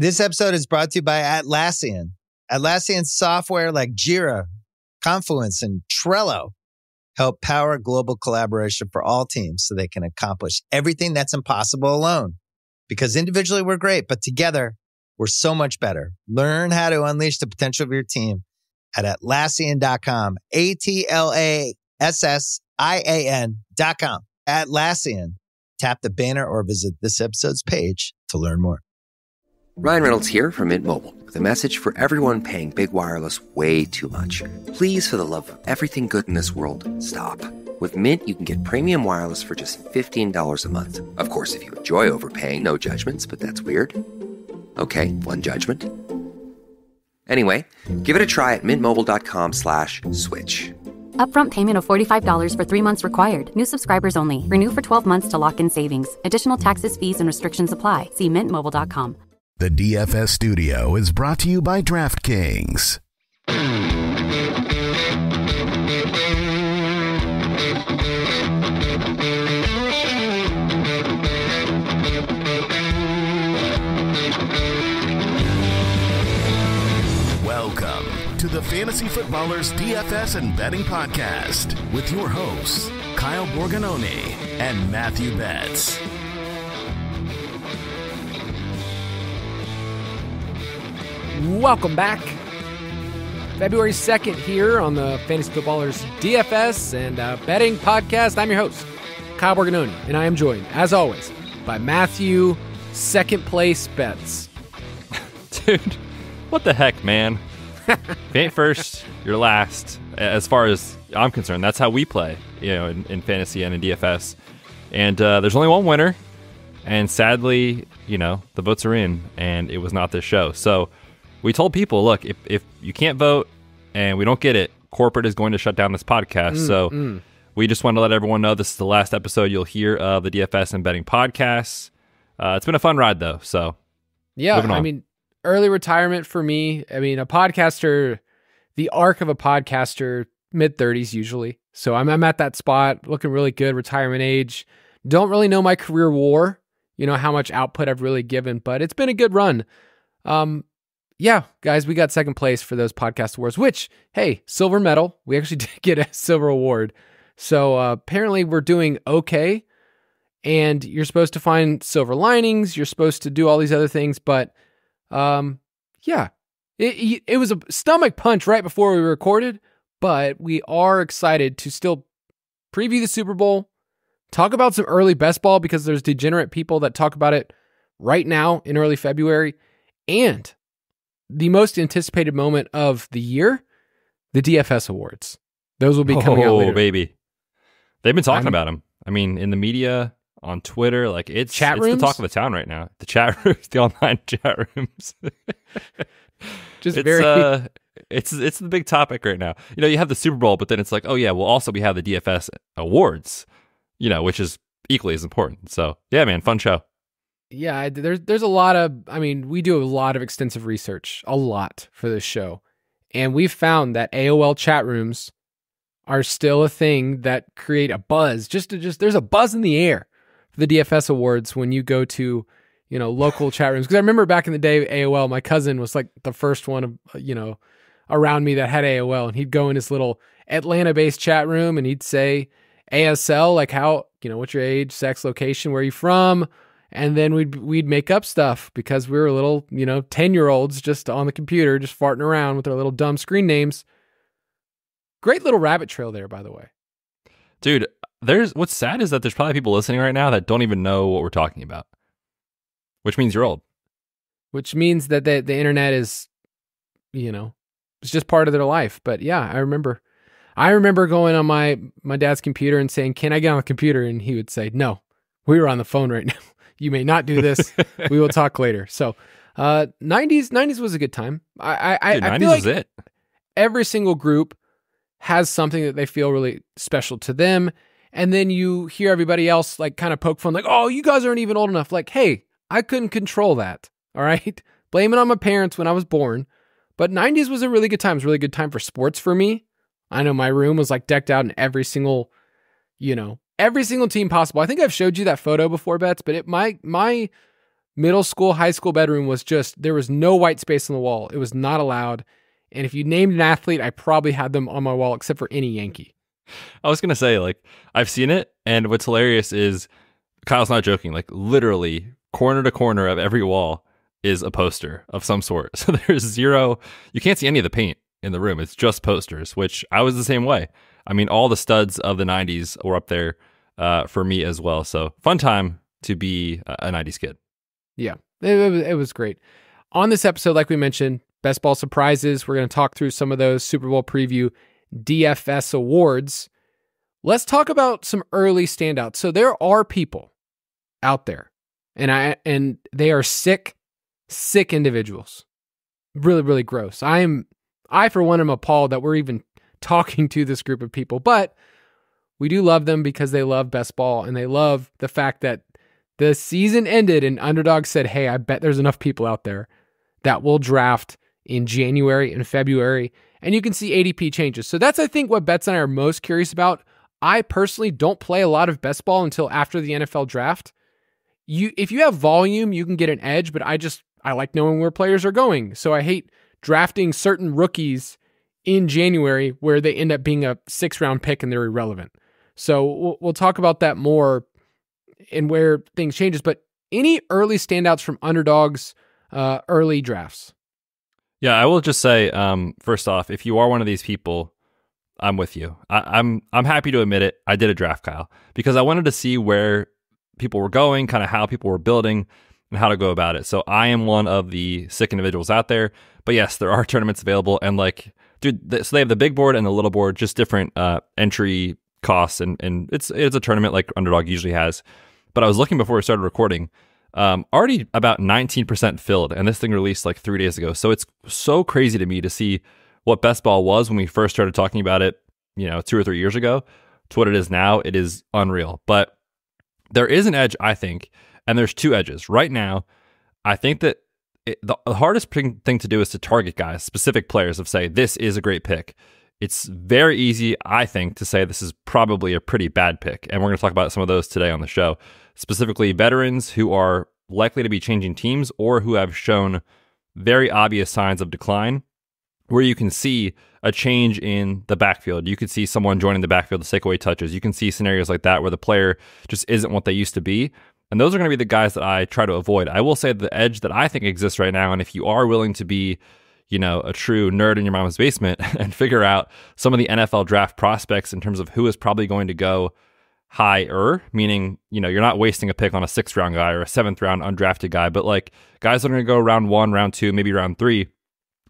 This episode is brought to you by Atlassian. Atlassian software like Jira, Confluence, and Trello help power global collaboration for all teams so they can accomplish everything that's impossible alone. Because individually we're great, but together we're so much better. Learn how to unleash the potential of your team at Atlassian.com. Atlassian.com. Atlassian. Tap the banner or visit this episode's page to learn more. Ryan Reynolds here from Mint Mobile with a message for everyone paying big wireless way too much. Please, for the love of everything good in this world, stop. With Mint, you can get premium wireless for just $15 a month. Of course, if you enjoy overpaying, no judgments, but that's weird. Okay, one judgment. Anyway, give it a try at mintmobile.com/switch. Upfront payment of $45 for 3 months required. New subscribers only. Renew for 12 months to lock in savings. Additional taxes, fees, and restrictions apply. See mintmobile.com. The DFS studio is brought to you by DraftKings. Welcome to the Fantasy Footballers DFS and Betting Podcast with your hosts, Kyle Borganoni and Matthew Betz. Welcome back. February 2nd here on the Fantasy Footballers DFS and Betting Podcast. I'm your host, Kyle Borganoni, and I am joined, as always, by Matthew Second Place Betz. Dude, what the heck, man? If you ain't first, you're last. As far as I'm concerned, that's how we play, in fantasy and in DFS. And there's only one winner, and sadly, the votes are in, and it was not this show. So we told people, look, if you can't vote and we don't get it, corporate is going to shut down this podcast. We just want to let everyone know this is the last episode you'll hear of the DFS and Betting Podcasts. It's been a fun ride, though. So yeah, I mean, early retirement for me. I mean, a podcaster, the arc of a podcaster, mid-30s usually. So I'm at that spot, looking really good, retirement age. Don't really know my career war, how much output I've really given, but it's been a good run. Yeah, guys, we got second place for those podcast awards, which, hey, silver medal. We actually did get a silver award. So apparently we're doing okay. And you're supposed to find silver linings. You're supposed to do all these other things. But yeah, it was a stomach punch right before we recorded. But we are excited to still preview the Super Bowl, talk about some early best ball because there's degenerate people that talk about it right now in early February. And the most anticipated moment of the year, the DFS awards. Those will be coming out later. Oh, baby. They've been talking about them. I mean, in the media, on Twitter, it's the talk of the town right now. The chat rooms, the online chat rooms. Just it's the big topic right now. You have the Super Bowl, but then it's like, oh yeah, we have the DFS awards, which is equally as important. So yeah, man, fun show. Yeah, there's a lot of, we do a lot of extensive research, a lot for this show. And we've found that AOL chat rooms are still a thing that create a buzz. There's a buzz in the air for the DFS awards when you go to, local chat rooms. Because I remember back in the day, AOL, my cousin was like the first one, around me that had AOL. And he'd go in his little Atlanta-based chat room and he'd say ASL, like how, what's your age, sex, location, where are you from? And then we'd make up stuff because we were little, 10-year-olds just on the computer, just farting around with our little dumb screen names. Great little rabbit trail there, by the way. Dude, what's sad is that there's probably people listening right now that don't even know what we're talking about, which means you're old. Which means that the internet is, it's just part of their life. But yeah, I remember going on my dad's computer and saying, "Can I get on the computer?" And he would say, "No, we were on the phone right now. You may not do this. We will talk later." So 90s was a good time. I 90s feel like was it. Every single group has something that they feel really special to them. And then you hear everybody else like kind of poke fun, like, "Oh, you guys aren't even old enough." Like, hey, I couldn't control that. All right. Blame it on my parents when I was born. But 90s was a really good time. It was a really good time for sports for me. I know my room was like decked out in every single team possible. I think I've showed you that photo before, Betz, but my middle school, high school bedroom was just, there was no white space on the wall. It was not allowed. And if you named an athlete, I probably had them on my wall except for any Yankee. I was going to say, like, I've seen it. And what's hilarious is Kyle's not joking. Like, literally corner to corner of every wall is a poster of some sort. So there's zero, you can't see any of the paint in the room. It's just posters, which I was the same way. I mean, all the studs of the 90s were up there for me as well. So fun time to be a 90s kid. Yeah, it was great. On this episode, like we mentioned, best ball surprises. We're going to talk through some of those Super Bowl preview DFS awards. Let's talk about some early standouts. So there are people out there, and they are sick individuals. Really, really gross. I for one am appalled that we're even talking to this group of people, but we do love them because they love best ball and they love the fact that the season ended and Underdog said, hey, I bet there's enough people out there that will draft in January and February, and you can see ADP changes. So that's, I think, what Betz and I are most curious about. I personally don't play a lot of best ball until after the NFL draft. If you have volume, you can get an edge, but I like knowing where players are going. So I hate drafting certain rookies in January where they end up being a 6th-round pick and they're irrelevant. So we'll talk about that more and where things changes. But any early standouts from Underdog's early drafts? Yeah, I will just say, first off, if you are one of these people, I'm with you. I'm happy to admit it. I did a draft, Kyle, because I wanted to see where people were going, kind of how people were building, and how to go about it. So I am one of the sick individuals out there. But yes, there are tournaments available, and like, dude, so they have the big board and the little board, just different entry costs, and it's a tournament like Underdog usually has. But I was looking before we started recording. Already about 19% filled, and this thing released like 3 days ago. So it's so crazy to me to see what best ball was when we first started talking about it, 2 or 3 years ago, to what it is now. It is unreal. But there is an edge, I think, and there's 2 edges. Right now, I think that the hardest thing to do is to target guys, specific players, of say, this is a great pick. It's very easy, I think, to say this is probably a pretty bad pick. And we're going to talk about some of those today on the show. Specifically, veterans who are likely to be changing teams or who have shown very obvious signs of decline, where you can see a change in the backfield. You could see someone joining the backfield to take away touches. You can see scenarios like that where the player just isn't what they used to be. And those are going to be the guys that I try to avoid. I will say the edge that I think exists right now, and if you are willing to be, a true nerd in your mama's basement and figure out some of the NFL draft prospects in terms of who is probably going to go higher, meaning, you're not wasting a pick on a 6th-round guy or a 7th-round undrafted guy, but like guys that are going to go round 1, round 2, maybe round 3,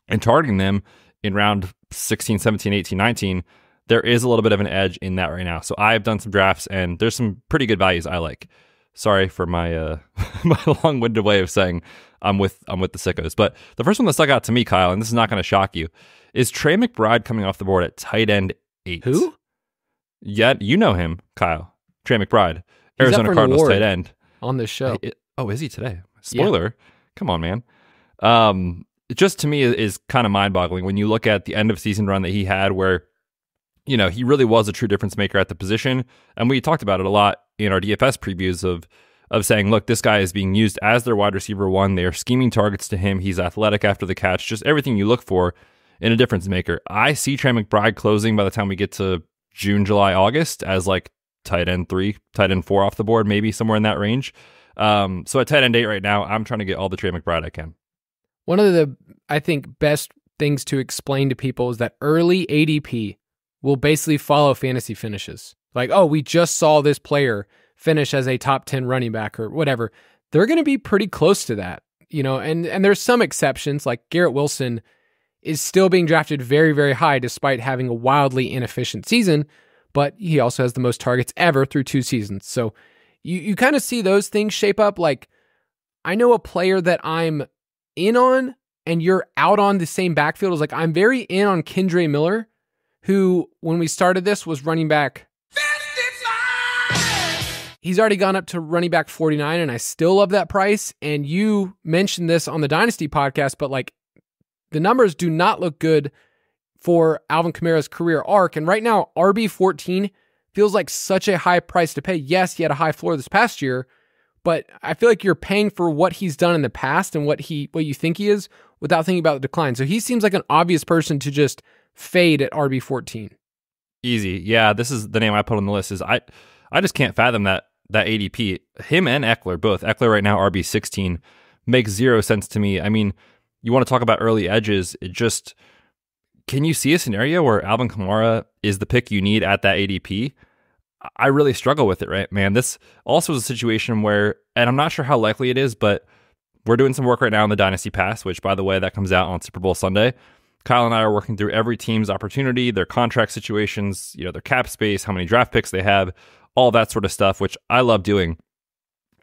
and targeting them in round 16, 17, 18, 19, there is a little bit of an edge in that right now. So I've done some drafts, and there's some pretty good values I like. Sorry for my my long-winded way of saying I'm with the sickos. But the first one that stuck out to me, Kyle, and this is not going to shock you, is Trey McBride coming off the board at tight end 8. Who? Yeah, you know him, Kyle. Trey McBride, Arizona Cardinals tight end. On this show. Is he today? Spoiler. Yeah. Come on, man. It just to me is kind of mind-boggling when you look at the end of season run that he had where, he really was a true difference maker at the position. And we talked about it a lot in our DFS previews of saying, look, this guy is being used as their wide receiver 1. They are scheming targets to him. He's athletic after the catch, just everything you look for in a difference maker. I see Trey McBride closing by the time we get to June, July, August as like tight end 3, tight end 4 off the board, maybe somewhere in that range. So at tight end 8 right now, I'm trying to get all the Trey McBride I can. One of the, I think, best things to explain to people is that early ADP will basically follow fantasy finishes. Like, oh, we just saw this player finish as a top 10 running back or whatever. They're going to be pretty close to that, and there's some exceptions, like Garrett Wilson is still being drafted very, very high despite having a wildly inefficient season, but he also has the most targets ever through 2 seasons. So you kind of see those things shape up. Like, I know a player that I'm in on and you're out on the same backfield is like, I'm very in on Kendre Miller, who, when we started this, was running back 55. He's already gone up to running back 49, and I still love that price. And you mentioned this on the Dynasty podcast, but like, the numbers do not look good for Alvin Kamara's career arc. And right now, RB14 feels like such a high price to pay. Yes, he had a high floor this past year, but I feel like you're paying for what he's done in the past and what you think he is without thinking about the decline. So he seems like an obvious person to just fade at RB14. Easy. Yeah, this is the name I put on the list. Is I just can't fathom that ADP. Him and Eckler, both. Eckler right now, RB16, makes zero sense to me. I mean, you want to talk about early edges. Can you see a scenario where Alvin Kamara is the pick you need at that ADP? I really struggle with it, right, man? This also is a situation where, and I'm not sure how likely it is, but we're doing some work right now on the Dynasty Pass, which, by the way, that comes out on Super Bowl Sunday. Kyle and I are working through every team's opportunity, their contract situations, their cap space, how many draft picks they have, all that sort of stuff, which I love doing.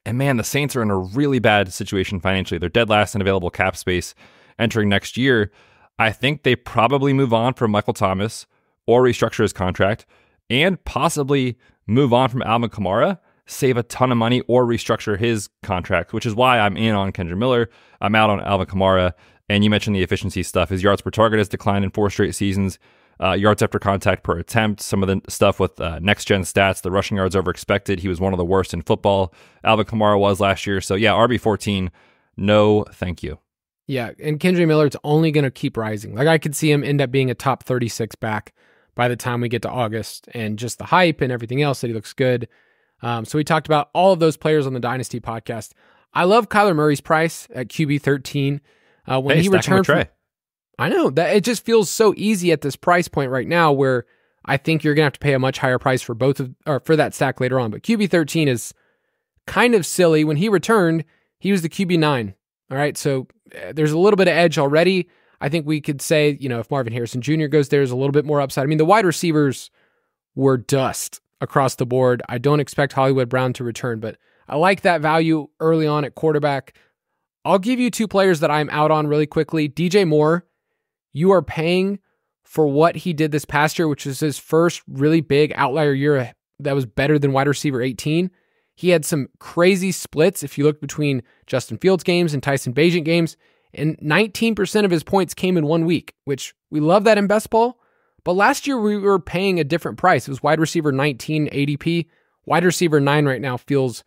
And man, the Saints are in a really bad situation financially. They're dead last in available cap space entering next year. I think they probably move on from Michael Thomas or restructure his contract and possibly move on from Alvin Kamara, save a ton of money, or restructure his contract, which is why I'm in on Kendra Miller. I'm out on Alvin Kamara. And you mentioned the efficiency stuff. His yards per target has declined in 4 straight seasons. Yards after contact per attempt, some of the stuff with next-gen stats, the rushing yards over expected. He was one of the worst in football. Alvin Kamara was last year. So yeah, RB14, no thank you. Yeah, and Kendra Miller's only going to keep rising. Like I could see him end up being a top 36 back by the time we get to August, and just the hype and everything else that he looks good. So we talked about all of those players on the Dynasty podcast. I love Kyler Murray's price at QB 13. When he returned from, I know that it just feels so easy at this price point right now, where I think you're gonna have to pay a much higher price for for that stack later on. But QB 13 is kind of silly. When he returned, he was the QB 9. All right, so there's a little bit of edge already. I think we could say, if Marvin Harrison Jr. goes, there's a little bit more upside. I mean, the wide receivers were dust across the board. I don't expect Hollywood Brown to return, but I like that value early on at quarterback. I'll give you 2 players that I'm out on really quickly. DJ Moore, you are paying for what he did this past year, which is his first really big outlier year that was better than wide receiver 18. He had some crazy splits if you look between Justin Fields games and Tyson Bagent games, and 19% of his points came in 1 week, which we love that in best ball. But last year we were paying a different price. It was wide receiver 19 ADP. Wide receiver 9 right now feels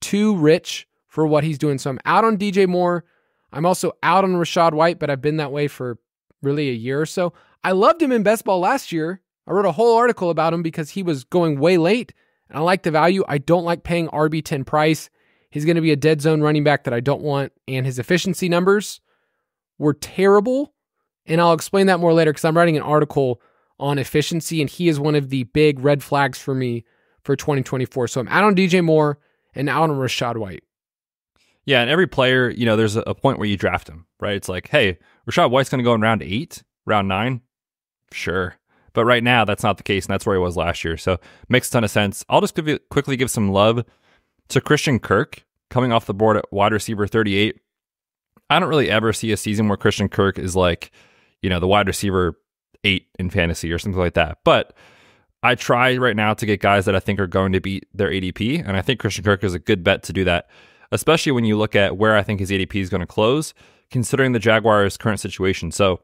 too rich for what he's doing. So I'm out on DJ Moore. I'm also out on Rachaad White, but I've been that way for really a year or so. I loved him in best ball last year. I wrote a whole article about him because he was going way late, and I like the value. I don't like paying RB10 price. He's going to be a dead zone running back that I don't want, and his efficiency numbers were terrible, and I'll explain that more later because I'm writing an article on efficiency, and he is one of the big red flags for me for 2024. So I'm out on DJ Moore and out on Rachaad White. Yeah, and every player, there's a point where you draft him, right? It's like, hey, Rachaad White's going to go in round 8, round 9? Sure. But right now, that's not the case, and that's where he was last year. So makes a ton of sense. I'll just quickly give some love to Christian Kirk, coming off the board at wide receiver 38. I don't really ever see a season where Christian Kirk is like, the wide receiver 8 in fantasy or something like that. But I try right now to get guys that I think are going to beat their ADP, and I think Christian Kirk is a good bet to do that, especially when you look at where I think his ADP is going to close, considering the Jaguars' current situation. So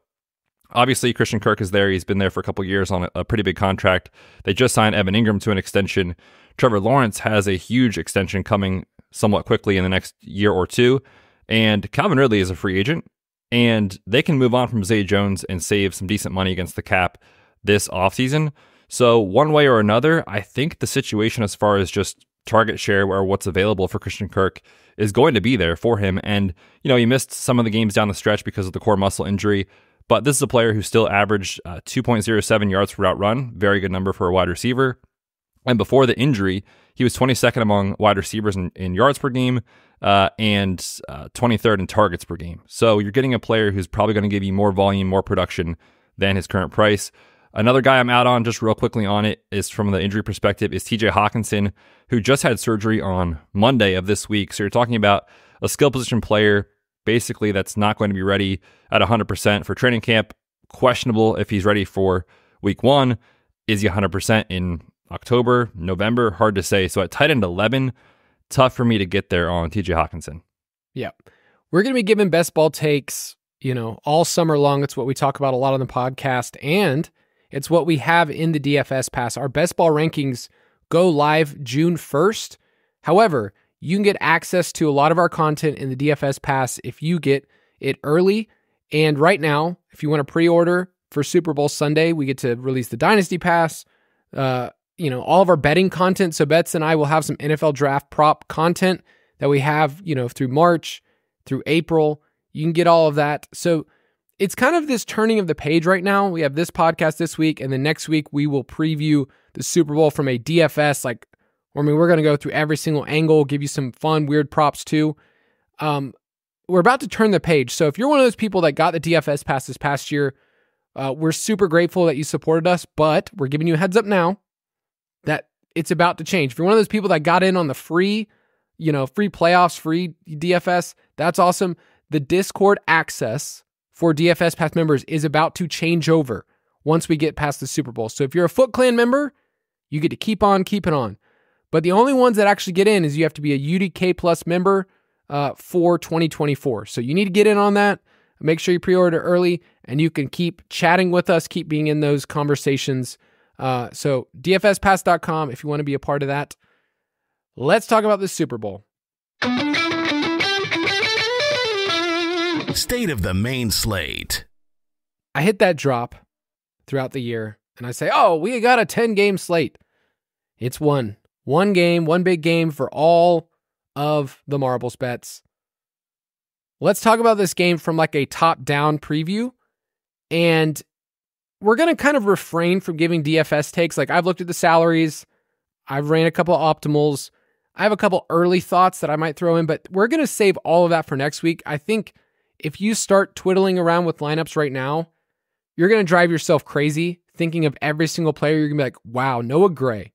obviously Christian Kirk is there. He's been there for a couple of years on a pretty big contract. They just signed Evan Ingram to an extension. Trevor Lawrence has a huge extension coming somewhat quickly in the next year or two. And Calvin Ridley is a free agent. And they can move on from Zay Jones and save some decent money against the cap this offseason. So one way or another, I think the situation as far as just target share or what's available for Christian Kirk is going to be there for him. And, he missed some of the games down the stretch because of the core muscle injury. But this is a player who still averaged 2.07 yards per route run. Very good number for a wide receiver. And before the injury, he was 22nd among wide receivers in yards per game and 23rd in targets per game. So you're getting a player who's probably going to give you more volume, more production than his current price. Another guy I'm out on, just real quickly on it, is from the injury perspective, is TJ Hawkinson, who just had surgery on Monday of this week. So you're talking about a skill position player, basically, that's not going to be ready at 100% for training camp. Questionable if he's ready for week 1. Is he 100% in October, November? Hard to say. So at tight end 11, tough for me to get there on TJ Hawkinson. Yeah. We're going to be giving best ball takes, all summer long. It's what we talk about a lot on the podcast, and it's what we have in the DFS Pass. Our best ball rankings go live June 1st. However, you can get access to a lot of our content in the DFS Pass if you get it early. And right now, if you want to pre-order for Super Bowl Sunday, we get to release the Dynasty Pass, all of our betting content. So Betz and I will have some NFL draft prop content that we have, through March, through April. You can get all of that. So it's kind of this turning of the page right now. We have this podcast this week, and then next week we will preview the Super Bowl from a DFS. We're going to go through every single angle, give you some fun, weird props too. We're about to turn the page. So if you're one of those people that got the DFS Pass this past year, we're super grateful that you supported us, but we're giving you a heads up now that it's about to change. If you're one of those people that got in on the free playoffs, free DFS, that's awesome. The Discord access for DFS Pass members is about to change over once we get past the Super Bowl. So if you're a Foot Clan member, you get to keep on keeping on. But the only ones that actually get in is you have to be a UDK Plus member for 2024. So you need to get in on that. Make sure you pre-order early, and you can keep chatting with us, keep being in those conversations. So dfspass.com if you want to be a part of that. Let's talk about the Super Bowl. State of the main slate. I hit that drop throughout the year, and I say, we got a 10-game slate. It's one game, one big game for all of the marbles bets. Let's talk about this game from a top-down preview, and we're going to kind of refrain from giving DFS takes. I've looked at the salaries, I've ran a couple of optimals, I have a couple early thoughts that I might throw in, but we're going to save all of that for next week. I think if you start twiddling around with lineups right now, you're going to drive yourself crazy thinking of every single player. You're going to be like, wow, Noah Gray,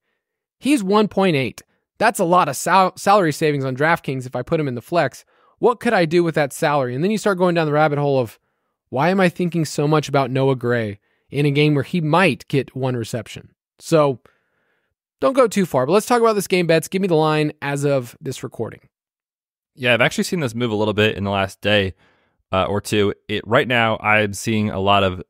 he's 1.8. That's a lot of salary savings on DraftKings if I put him in the flex. What could I do with that salary? And then you start going down the rabbit hole of, why am I thinking so much about Noah Gray in a game where he might get one reception? So don't go too far, but let's talk about this game, Betz. Give me the line as of this recording. Yeah, I've actually seen this move a little bit in the last day or two. Right now, I'm seeing a lot of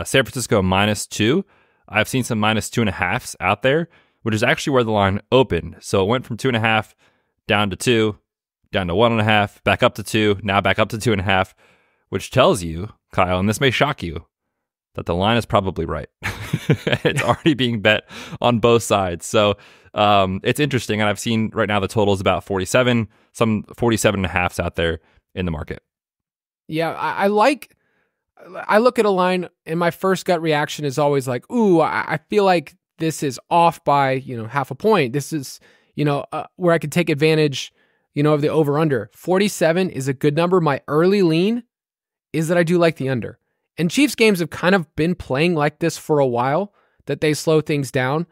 San Francisco -2. I've seen some -2.5s out there, which is actually where the line opened. So it went from 2.5 down to 2, down to 1.5, back up to 2, now back up to 2.5, which tells you, Kyle, and this may shock you, that the line is probably right. It's already being bet on both sides. So it's interesting. And I've seen right now the total is about 47, some 47.5s out there in the market. Yeah, I look at a line and my first gut reaction is always like, I feel like this is off by, half a point. This is, where I could take advantage, of the over under. 47 is a good number. My early lean is that I do like the under. And Chiefs games have kind of been playing like this for a while, that they slow things down.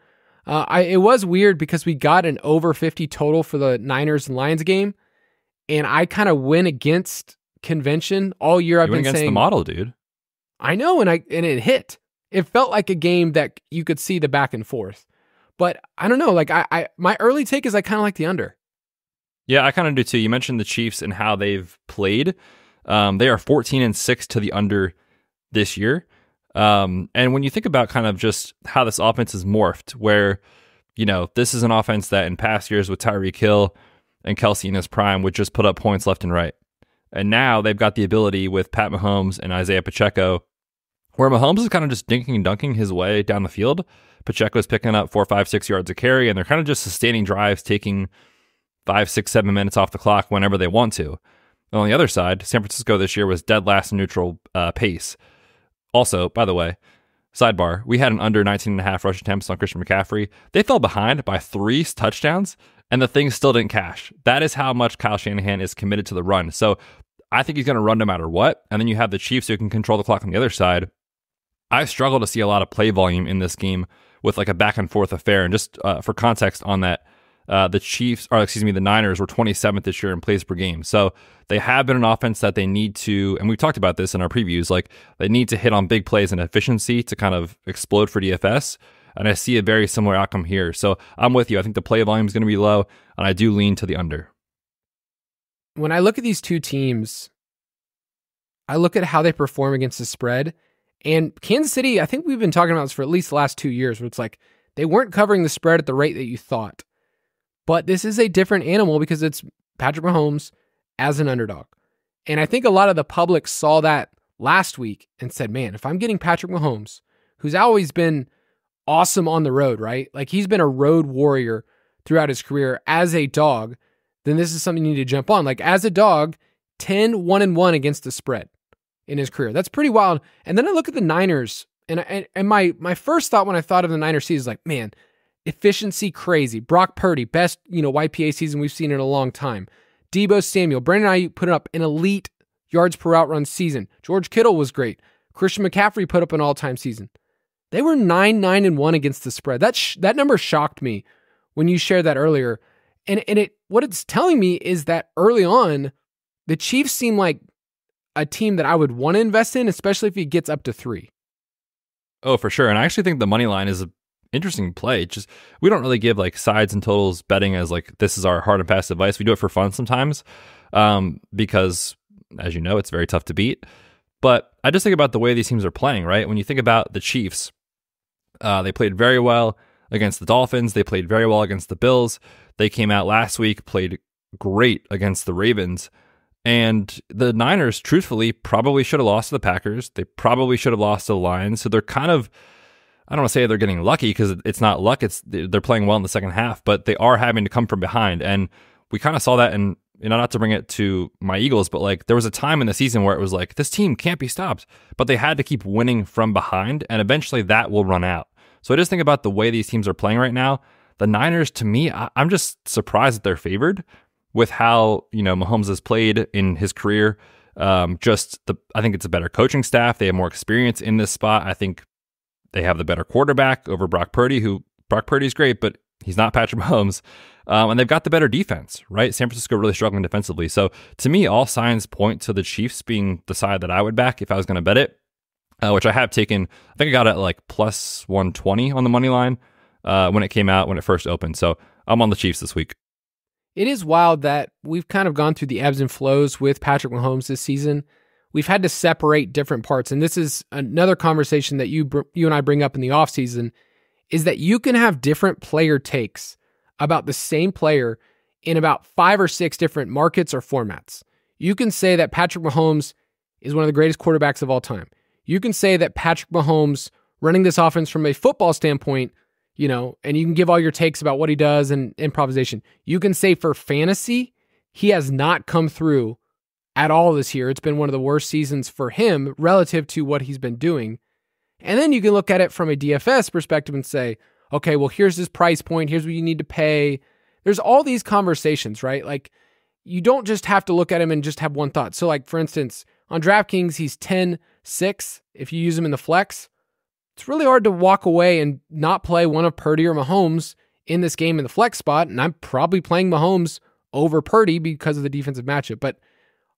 It was weird because we got an over 50 total for the Niners and Lions game, and I kind of went against convention all year. I've been against saying the model, dude. I know, and it hit. It felt like a game that you could see the back and forth. But I don't know, my early take is I kind of like the under. Yeah, I kind of do too. You mentioned the Chiefs and how they've played. They are 14-6 to the under this year. And when you think about kind of just how this offense is morphed, where, this is an offense that in past years with Tyreek Hill and Kelsey in his prime would just put up points left and right. And now they've got the ability with Pat Mahomes and Isaiah Pacheco, where Mahomes is kind of just dinking and dunking his way down the field. Pacheco's picking up 4, 5, 6 yards a carry, and they're kind of just sustaining drives, taking 5, 6, 7 minutes off the clock whenever they want to. And on the other side, San Francisco this year was dead last in neutral pace. Also, by the way, sidebar, we had an under 19.5 rush attempts on Christian McCaffrey. They fell behind by 3 touchdowns, and the thing still didn't cash. That is how much Kyle Shanahan is committed to the run. So I think he's going to run no matter what. And then you have the Chiefs who can control the clock on the other side. I struggle to see a lot of play volume in this game with a back and forth affair. And just for context on that, the Niners were 27th this year in plays per game. So they have been an offense that they need to, and we've talked about this in our previews, they need to hit on big plays and efficiency to kind of explode for DFS. And I see a very similar outcome here. So I'm with you. I think the play volume is going to be low, and I do lean to the under. When I look at these two teams, I look at how they perform against the spread. And Kansas City, I think we've been talking about this for at least the last 2 years, where it's they weren't covering the spread at the rate that you thought. But this is a different animal because it's Patrick Mahomes as an underdog. And I think a lot of the public saw that last week and said, man, if I'm getting Patrick Mahomes, who's always been awesome on the road, right? Like he's been a road warrior throughout his career as a dog, then this is something you need to jump on. Like as a dog, 10-1-1 against the spread in his career. That's pretty wild. And then I look at the Niners, and my first thought when I thought of the Niners season is like, man, efficiency crazy. Brock Purdy, best, YPA season we've seen in a long time. Deebo Samuel, Brandon Ayuk put up an elite yards per route run season. George Kittle was great. Christian McCaffrey put up an all-time season. They were 9-9-1 against the spread. That number shocked me when you shared that earlier. And what it's telling me is that early on, the Chiefs seem like a team that I would want to invest in, especially if he gets up to 3. Oh, for sure. And I actually think the money line is an interesting play. Just we don't really give like sides and totals betting as like this is our hard and fast advice. We do it for fun sometimes because, as you know, it's very tough to beat. But I just think about the way these teams are playing, right? When you think about the Chiefs, they played very well against the Dolphins. They played very well against the Bills. They came out last week, played great against the Ravens. And the Niners, truthfully, probably should have lost to the Packers. They probably should have lost to the Lions. So they're kind of, I don't want to say they're getting lucky because it's not luck. They're playing well in the second half, but they are having to come from behind. And we kind of saw that in, not to bring it to my Eagles, but like there was a time in the season where it was like, this team can't be stopped, but they had to keep winning from behind. And eventually that will run out. So I just think about the way these teams are playing right now. The Niners, to me, I'm just surprised that they're favored with how, Mahomes has played in his career. I think it's a better coaching staff. They have more experience in this spot. I think they have the better quarterback over Brock Purdy, Brock Purdy's great, but he's not Patrick Mahomes. And they've got the better defense, right? San Francisco really struggling defensively. So to me, all signs point to the Chiefs being the side that I would back if I was going to bet it, which I have taken. I think I got it at like plus 120 on the money line when it first opened. So I'm on the Chiefs this week. It is wild that we've kind of gone through the ebbs and flows with Patrick Mahomes this season. We've had to separate different parts. And this is another conversation that you and I bring up in the offseason, is that you can have different player takes about the same player in about 5 or 6 different markets or formats. You can say that Patrick Mahomes is one of the greatest quarterbacks of all time. You can say that Patrick Mahomes running this offense from a football standpoint, and you can give all your takes about what he does and improvisation. You can say for fantasy, he has not come through at all this year. It's been one of the worst seasons for him relative to what he's been doing. And then you can look at it from a DFS perspective and say, okay, well, here's his price point. Here's what you need to pay. There's all these conversations, right? Like you don't just have to look at him and just have one thought. So like, for instance, on DraftKings, he's 10-6. If you use him in the flex, it's really hard to walk away and not play one of Purdy or Mahomes in this game in the flex spot. And I'm probably playing Mahomes over Purdy because of the defensive matchup. But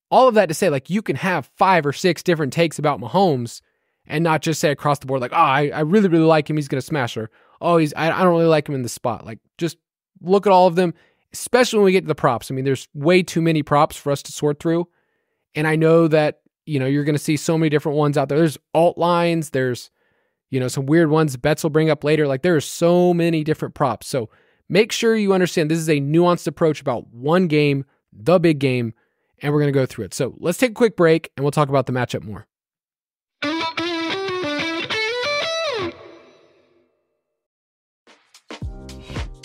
all of that to say, like, you can have 5 or 6 different takes about Mahomes and not just say across the board, like, oh, I really, really like him. He's going to smash her. Oh, I don't really like him in the spot. Like, just look at all of them, especially when we get to the props. I mean, there's way too many props for us to sort through. And I know that, you're going to see so many different ones out there. There's alt lines. There's, some weird ones Betz will bring up later. Like there are so many different props. So make sure you understand this is a nuanced approach about one game, the big game, and we're going to go through it. So let's take a quick break and we'll talk about the matchup more.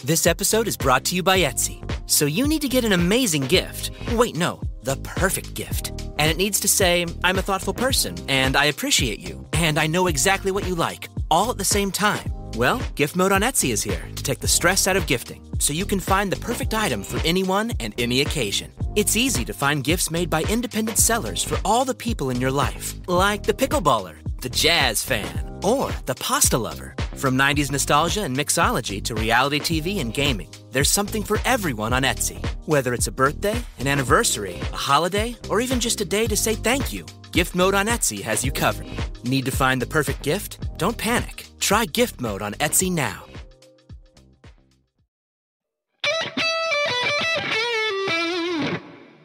This episode is brought to you by Etsy. So you need to get an amazing gift. Wait, no, the perfect gift. And it needs to say, I'm a thoughtful person, and I appreciate you, and I know exactly what you like, all at the same time. Well, Gift Mode on Etsy is here to take the stress out of gifting, so you can find the perfect item for anyone and any occasion. It's easy to find gifts made by independent sellers for all the people in your life, like the pickleballer, the jazz fan, or the pasta lover. From 90s nostalgia and mixology to reality TV and gaming, there's something for everyone on Etsy. Whether it's a birthday, an anniversary, a holiday, or even just a day to say thank you, Gift Mode on Etsy has you covered. Need to find the perfect gift? Don't panic. Try Gift Mode on Etsy now.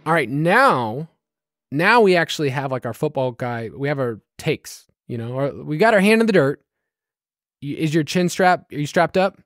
All right, now we actually have like our football guy. We have our takes, we got our hand in the dirt. Is your chin strapped? Are you strapped up?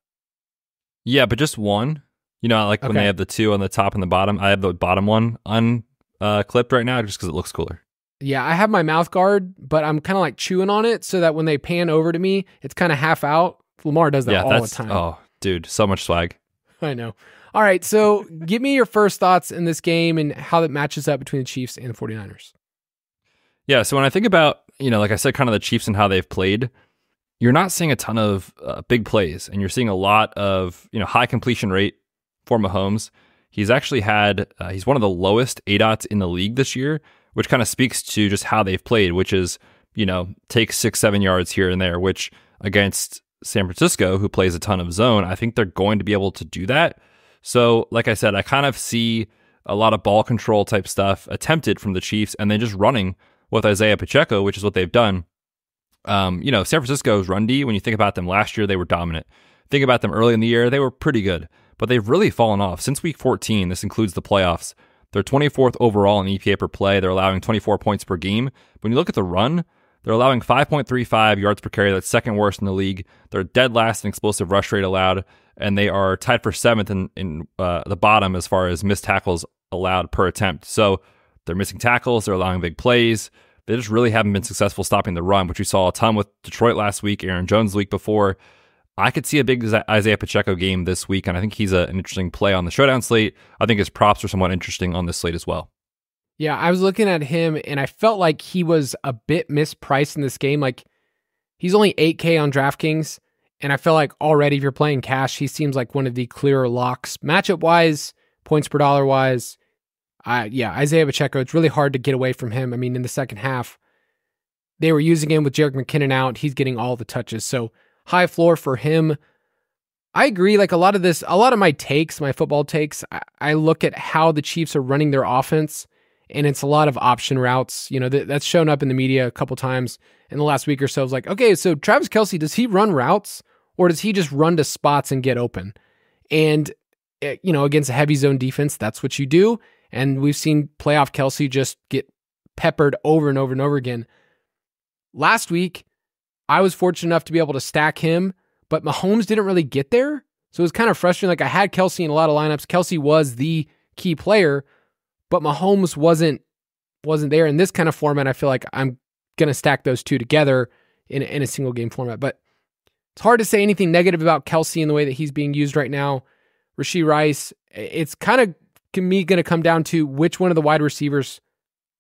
Yeah, but just one. You know, like when they have the two on the top and the bottom. I have the bottom one unclipped right now just because it looks cooler. Yeah, I have my mouth guard, but I'm kind of like chewing on it so that when they pan over to me, it's kind of half out. Lamar does that all the time. Oh, dude, so much swag. I know. All right, so give me your first thoughts in this game and how that matches up between the Chiefs and the 49ers. Yeah, so when I think about, like I said, kind of the Chiefs and how they've played, you're not seeing a ton of big plays, and you're seeing a lot of, high completion rate for Mahomes. He's actually had, he's one of the lowest ADOTs in the league this year, which kind of speaks to just how they've played, which is, take 6-7 yards here and there, which against San Francisco, who plays a ton of zone, I think they're going to be able to do that. So, like I said, I kind of see a lot of ball control type stuff attempted from the Chiefs and then just running with Isaiah Pacheco, which is what they've done. San Francisco's run D, when you think about them last year, they were dominant. Think about them early in the year, they were pretty good, but they've really fallen off. Since week 14, this includes the playoffs, they're 24th overall in EPA per play. They're allowing 24 points per game. When you look at the run, they're allowing 5.35 yards per carry. That's second worst in the league. They're dead last in explosive rush rate allowed, and they are tied for seventh in the bottom as far as missed tackles allowed per attempt. So they're missing tackles. They're allowing big plays. They just really haven't been successful stopping the run, which we saw a ton with Detroit last week, Aaron Jones the week before. I could see a big Isaiah Pacheco game this week, and I think he's an interesting play on the showdown slate. I think his props are somewhat interesting on this slate as well. Yeah, I was looking at him, and I felt like he was a bit mispriced in this game. Like, he's only $8K on DraftKings, and I feel like already if you're playing cash, he seems like one of the clearer locks. Matchup-wise, points per dollar-wise, Isaiah Pacheco, it's really hard to get away from him. I mean, in the second half, they were using him with Jerick McKinnon out. He's getting all the touches, so high floor for him. I agree. Like a lot of my takes, my football takes, I look at how the Chiefs are running their offense, and it's a lot of option routes. That's shown up in the media a couple times in the last week or so. It's like, okay, so Travis Kelce, does he run routes or does he just run to spots and get open? And, against a heavy zone defense, that's what you do. And we've seen playoff Kelce just get peppered over and over and over again. Last week, I was fortunate enough to be able to stack him, but Mahomes didn't really get there. So it was kind of frustrating. Like I had Kelce in a lot of lineups. Kelce was the key player, but Mahomes wasn't there. In this kind of format, I feel like I'm going to stack those two together in a single game format. But it's hard to say anything negative about Kelce in the way that he's being used right now. Rashee Rice, it's kind of going to come down to which one of the wide receivers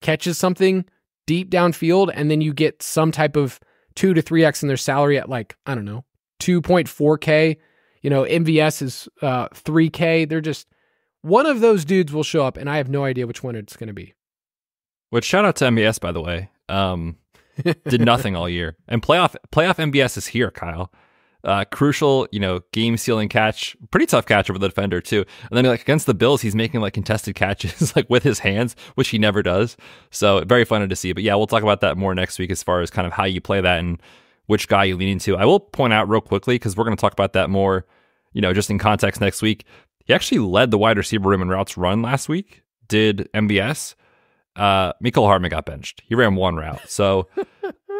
catches something deep downfield, and then you get some type of 2 to 3x in their salary at 2.4K. MVS is 3K. They're just, one of those dudes will show up, and I have no idea which one it's going to be. Which shout out to MVS, by the way. Did nothing all year. And playoff MVS is here, Kyle. Crucial, game sealing catch, pretty tough catch over the defender too. And then against the Bills, he's making contested catches with his hands, which he never does. So very fun to see. But yeah, we'll talk about that more next week as far as kind of how you play that and which guy you lean into. I will point out real quickly, because we're going to talk about that more, just in context next week. He actually led the wide receiver room in routes run last week. Did MVS. Mecole Hardman got benched. He ran one route. So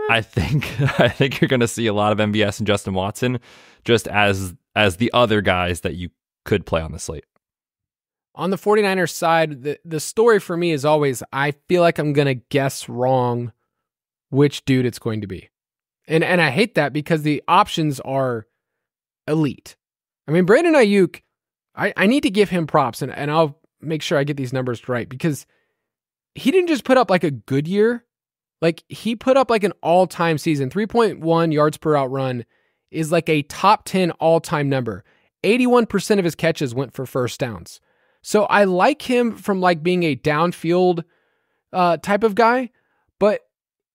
I think you're going to see a lot of MVS and Justin Watson just as the other guys that you could play on the slate. On the 49ers side, the story for me is always, I feel like I'm going to guess wrong which dude it's going to be. And I hate that because the options are elite. I mean, Brandon Ayuk, I need to give him props, and I'll make sure I get these numbers right, because he didn't just put up a good year. He put up an all-time season. 3.1 yards per out run is a top 10 all-time number. 81% of his catches went for first downs. So I like him from being a downfield type of guy, but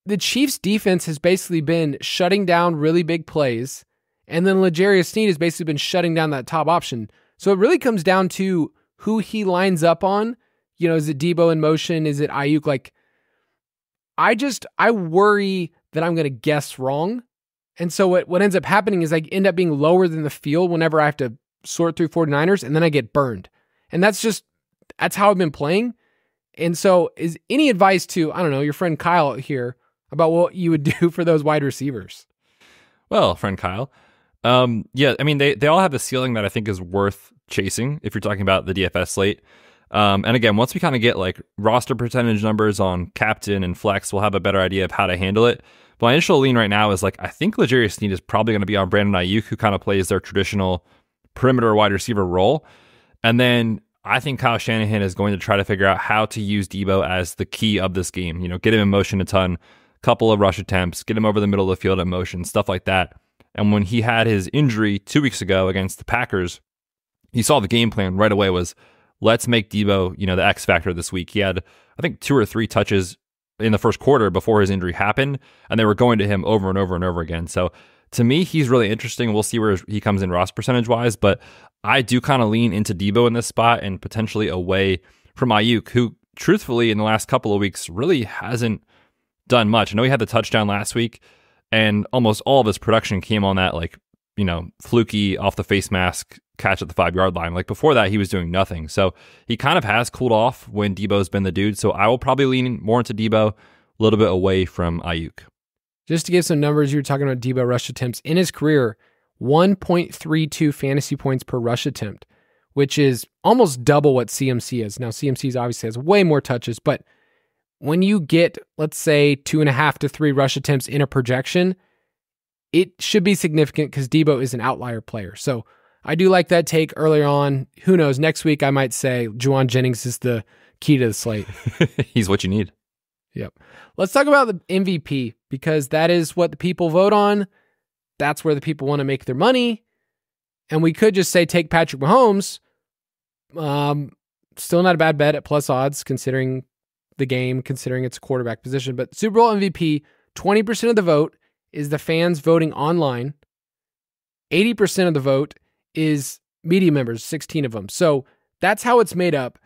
the Chiefs defense has basically been shutting down really big plays, and then L'Jarius Sneed has basically been shutting down that top option. So it really comes down to who he lines up on. Is it Deebo in motion? Is it Ayuk? I worry that I'm going to guess wrong. And so what ends up happening is I end up being lower than the field whenever I have to sort through 49ers, and then I get burned. And that's how I've been playing. And so is any advice to, I don't know, your friend Kyle here about what you would do for those wide receivers? Well, friend Kyle, Yeah, I mean, they all have a ceiling that I think is worth chasing if you're talking about the DFS slate. And again, once we kind of get like roster percentage numbers on captain and flex, we'll have a better idea of how to handle it. But my initial lean right now is like, I think L'Jarius Sneed is probably going to be on Brandon Ayuk, who kind of plays their traditional perimeter wide receiver role. And then I think Kyle Shanahan is going to try to figure out how to use Deebo as the key of this game. You know, get him in motion a ton, couple of rush attempts, get him over the middle of the field in motion, stuff like that. And when he had his injury 2 weeks ago against the Packers, you saw the game plan right away was, let's make Deebo, you know, the X factor this week. He had, I think, 2 or 3 touches in the first quarter before his injury happened, and they were going to him over and over and over again. So to me, he's really interesting. We'll see where he comes in roster percentage wise, but I do kind of lean into Deebo in this spot and potentially away from Ayuk, who truthfully in the last couple of weeks really hasn't done much. I know he had the touchdown last week, and almost all of his production came on that, like, you know, fluky off the face mask catch at the 5-yard line. Like before that, he was doing nothing. So he kind of has cooled off when Deebo's been the dude. So I will probably lean more into Deebo, a little bit away from Ayuk. Just to give some numbers, you were talking about Deebo rush attempts. In his career, 1.32 fantasy points per rush attempt, which is almost double what CMC is. Now, CMC obviously has way more touches, but when you get, let's say, 2.5 to 3 rush attempts in a projection, it should be significant because Deebo is an outlier player. So I do like that take earlier on. Who knows? Next week, I might say Juwan Jennings is the key to the slate. He's what you need. Yep. Let's talk about the MVP because that is what the people vote on. That's where the people want to make their money. And we could just say take Patrick Mahomes. Still not a bad bet at plus odds considering the game, considering it's a quarterback position. But Super Bowl MVP, 20% of the vote is the fans voting online. 80% of the vote is media members, 16 of them. So that's how it's made up.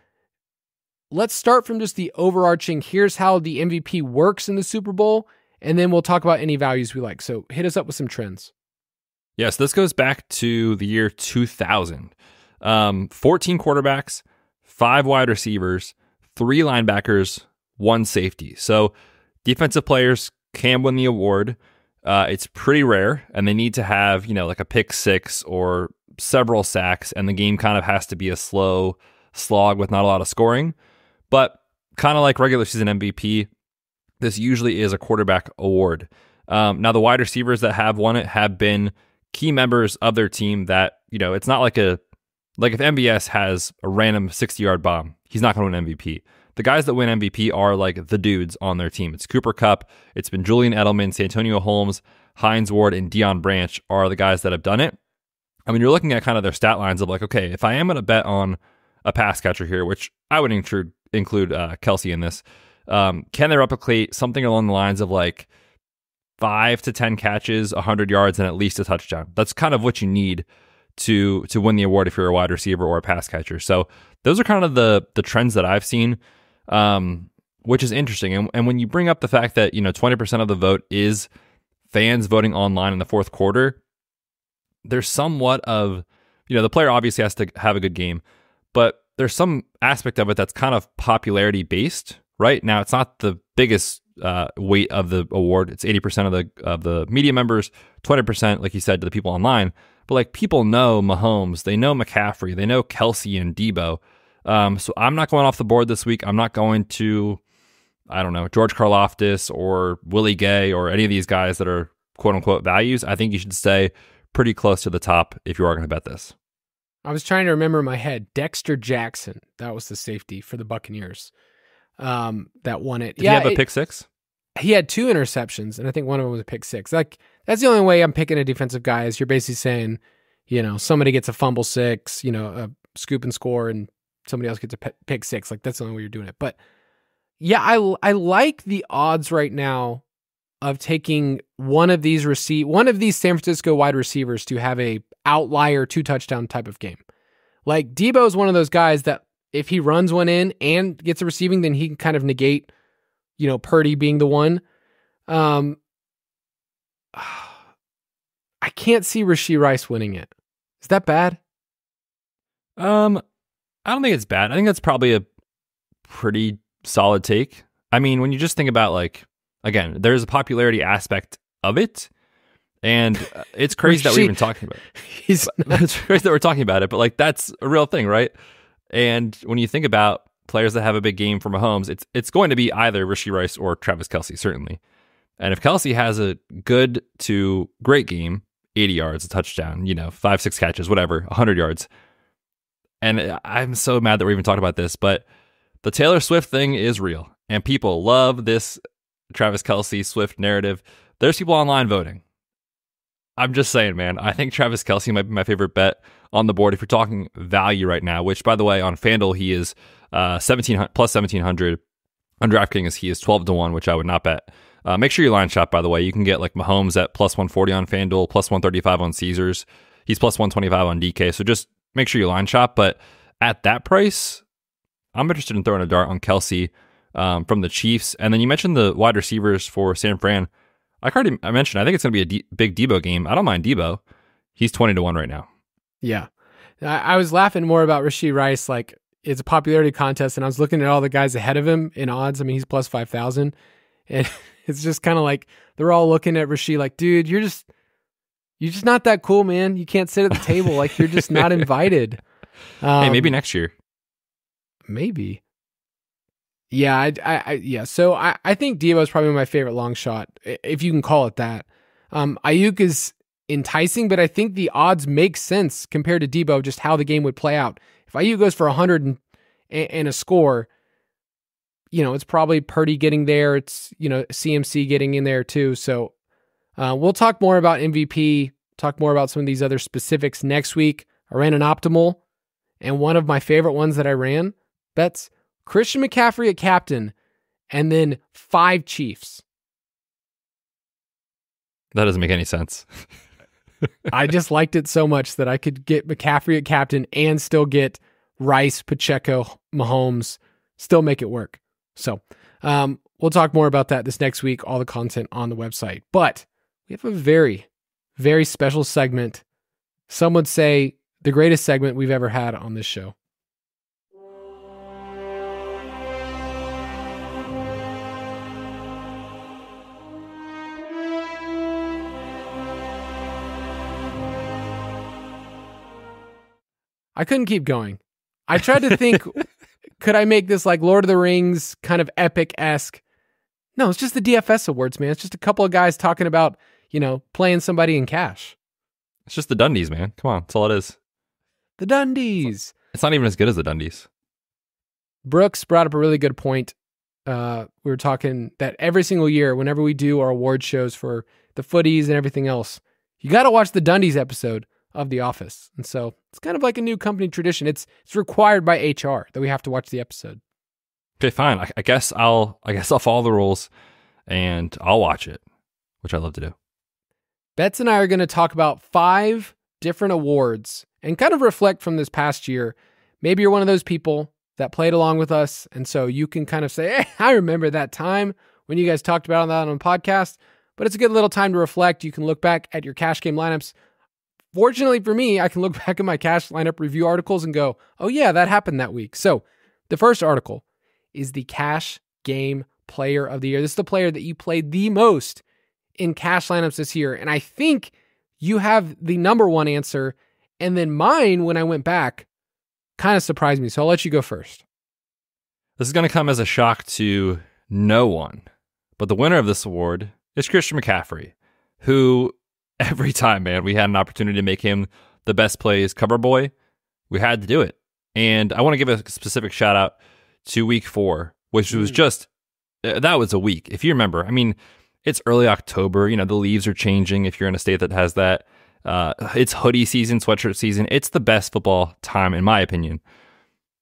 Let's start from just the overarching, here's how the MVP works in the Super Bowl, and then we'll talk about any values we like. So hit us up with some trends. Yes, this goes back to the year 2000. 14 quarterbacks, 5 wide receivers, 3 linebackers, 1 safety. So defensive players can win the award. It's pretty rare, and they need to have, you know, like a pick 6 or several sacks, and the game kind of has to be a slow slog with not a lot of scoring. But kind of like regular season MVP, this usually is a quarterback award. Now, the wide receivers that have won it have been key members of their team that, you know, it's not like if MBS has a random 60-yard bomb, he's not going to win MVP. The guys that win MVP are like the dudes on their team. It's Cooper Kupp, it's been Julian Edelman, Santonio Holmes, Hines Ward, and Deion Branch are the guys that have done it. I mean, you're looking at kind of their stat lines of like, okay, if I am going to bet on a pass catcher here, which I would include Kelsey in this, can they replicate something along the lines of like 5 to 10 catches, 100 yards, and at least a touchdown? That's kind of what you need to win the award if you're a wide receiver or a pass catcher. So those are kind of the trends that I've seen, which is interesting. And when you bring up the fact that, you know, 20% of the vote is fans voting online in the fourth quarter, there's somewhat of, you know, the player obviously has to have a good game, but there's some aspect of it that's kind of popularity based, right? Now, it's not the biggest weight of the award. It's 80% of the media members, 20%, like you said, to the people online. But like people know Mahomes, they know McCaffrey, they know Kelsey and Deebo. So I'm not going off the board this week. I'm not going to, I don't know, George Karlaftis or Willie Gay or any of these guys that are quote unquote values. I think you should stay pretty close to the top if you are going to bet this. I was trying to remember in my head, Dexter Jackson. That was the safety for the Buccaneers that won it. Did he have a pick 6? He had 2 interceptions, and I think one of them was a pick 6. Like, that's the only way I'm picking a defensive guy is you're basically saying, you know, somebody gets a fumble 6, you know, a scoop and score, and somebody else gets a pick 6. Like, that's the only way you're doing it. But yeah, I like the odds right now of taking one of these San Francisco wide receivers to have a outlier 2-touchdown type of game. Like Deebo is one of those guys that if he runs one in and gets a receiving, then he can kind of negate, you know, Purdy being the one. I can't see Rashee Rice winning it. Is that bad? I don't think it's bad. I think that's probably a pretty solid take. I mean, when you just think about like, again, there's a popularity aspect of it. And it's crazy that we're even talking about it. It's crazy that we're talking about it, but like that's a real thing, right? And when you think about players that have a big game for Mahomes, it's going to be either Rashee Rice or Travis Kelce, certainly. And if Kelce has a good to great game, 80 yards, a touchdown, 5-6 catches, whatever, 100 yards. And I'm so mad that we're even talking about this, but the Taylor Swift thing is real. And people love this Travis Kelce Swift narrative. There's people online voting. I'm just saying, man, I think Travis Kelce might be my favorite bet on the board if you're talking value right now, which, by the way, on FanDuel, he is plus 1,700. On DraftKings, he is 12-1, which I would not bet. Make sure you line shop, by the way. You can get like Mahomes at plus 140 on FanDuel, plus 135 on Caesars. He's plus 125 on DK. So just make sure you line shop. But at that price, I'm interested in throwing a dart on Kelce from the Chiefs. And then you mentioned the wide receivers for San Fran. I mentioned, I think it's going to be a big Deebo game. I don't mind Deebo. He's 20-1 right now. Yeah. I was laughing more about Rashee Rice. Like, it's a popularity contest, and I was looking at all the guys ahead of him in odds. I mean, he's plus 5,000. And it's just kind of like they're all looking at Rashee like, dude, you're just not that cool, man. You can't sit at the table. Like, you're just not invited. Hey, maybe next year. Maybe. Yeah, yeah. So I think Deebo is probably my favorite long shot, if you can call it that. Ayuk is enticing, but I think the odds make sense compared to Deebo, just how the game would play out. If Ayuk goes for 100 and a score, it's probably Purdy getting there. It's, CMC getting in there too. So we'll talk more about MVP, talk more about some of these other specifics next week. I ran an optimal, and one of my favorite ones that I ran, bets, Christian McCaffrey at captain, and then 5 Chiefs. That doesn't make any sense. I just liked it so much that I could get McCaffrey at captain and still get Rice, Pacheco, Mahomes, still make it work. So we'll talk more about that this next week, all the content on the website. But we have a very, very special segment. Some would say the greatest segment we've ever had on this show. I couldn't keep going. I tried to think, could I make this like Lord of the Rings kind of epic-esque? No, it's just the DFS awards, man. It's just a couple of guys talking about, playing somebody in cash. It's just the Dundies, man. Come on. That's all it is. The Dundies. It's not even as good as the Dundies. Brooks brought up a really good point. We were talking that every single year, whenever we do our award shows for the footies and everything else, you got to watch the Dundies episode of The Office. And so it's kind of like a new company tradition. It's required by HR that we have to watch the episode. Okay, fine. I guess I'll follow the rules and I'll watch it, which I love to do. Betz and I are going to talk about 5 different awards and kind of reflect from this past year. Maybe you're one of those people that played along with us, and so you can kind of say, hey, I remember that time when you guys talked about that on a podcast, but it's a good little time to reflect. You can look back at your cash game lineups. Fortunately for me, I can look back at my cash lineup review articles and go, oh yeah, that happened that week. So the first article is the cash game player of the year. This is the player that you played the most in cash lineups this year. And I think you have the number one answer. And then mine, when I went back, kind of surprised me. So I'll let you go first. This is going to come as a shock to no one, but the winner of this award is Christian McCaffrey, who every time, man, we had an opportunity to make him the best plays cover boy, we had to do it. And I want to give a specific shout out to week 4, which was just, that was a week. If you remember, I mean, it's early October, the leaves are changing if you're in a state that has that. It's hoodie season, sweatshirt season. It's the best football time, in my opinion.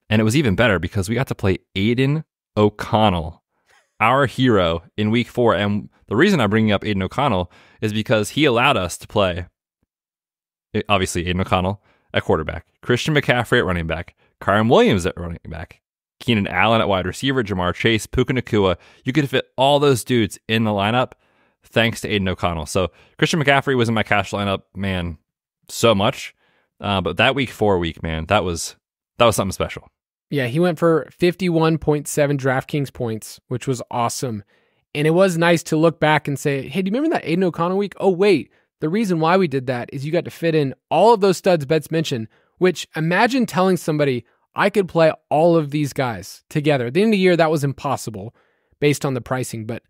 And it was even better because we got to play Aiden O'Connell, our hero, in week 4. And the reason I'm bringing up Aiden O'Connell is because he allowed us to play, obviously, Aiden O'Connell at quarterback, Christian McCaffrey at running back, Kyren Williams at running back, Keenan Allen at wide receiver, Jamar Chase, Puka Nacua. You could fit all those dudes in the lineup thanks to Aiden O'Connell. So Christian McCaffrey was in my cash lineup, man, so much. But that week 4 week, man, that was something special. Yeah, he went for 51.7 DraftKings points, which was awesome. And it was nice to look back and say, hey, do you remember that Aiden O'Connell week? Oh, wait, the reason why we did that is you got to fit in all of those studs Betz mentioned, which imagine telling somebody I could play all of these guys together. At the end of the year, that was impossible based on the pricing, but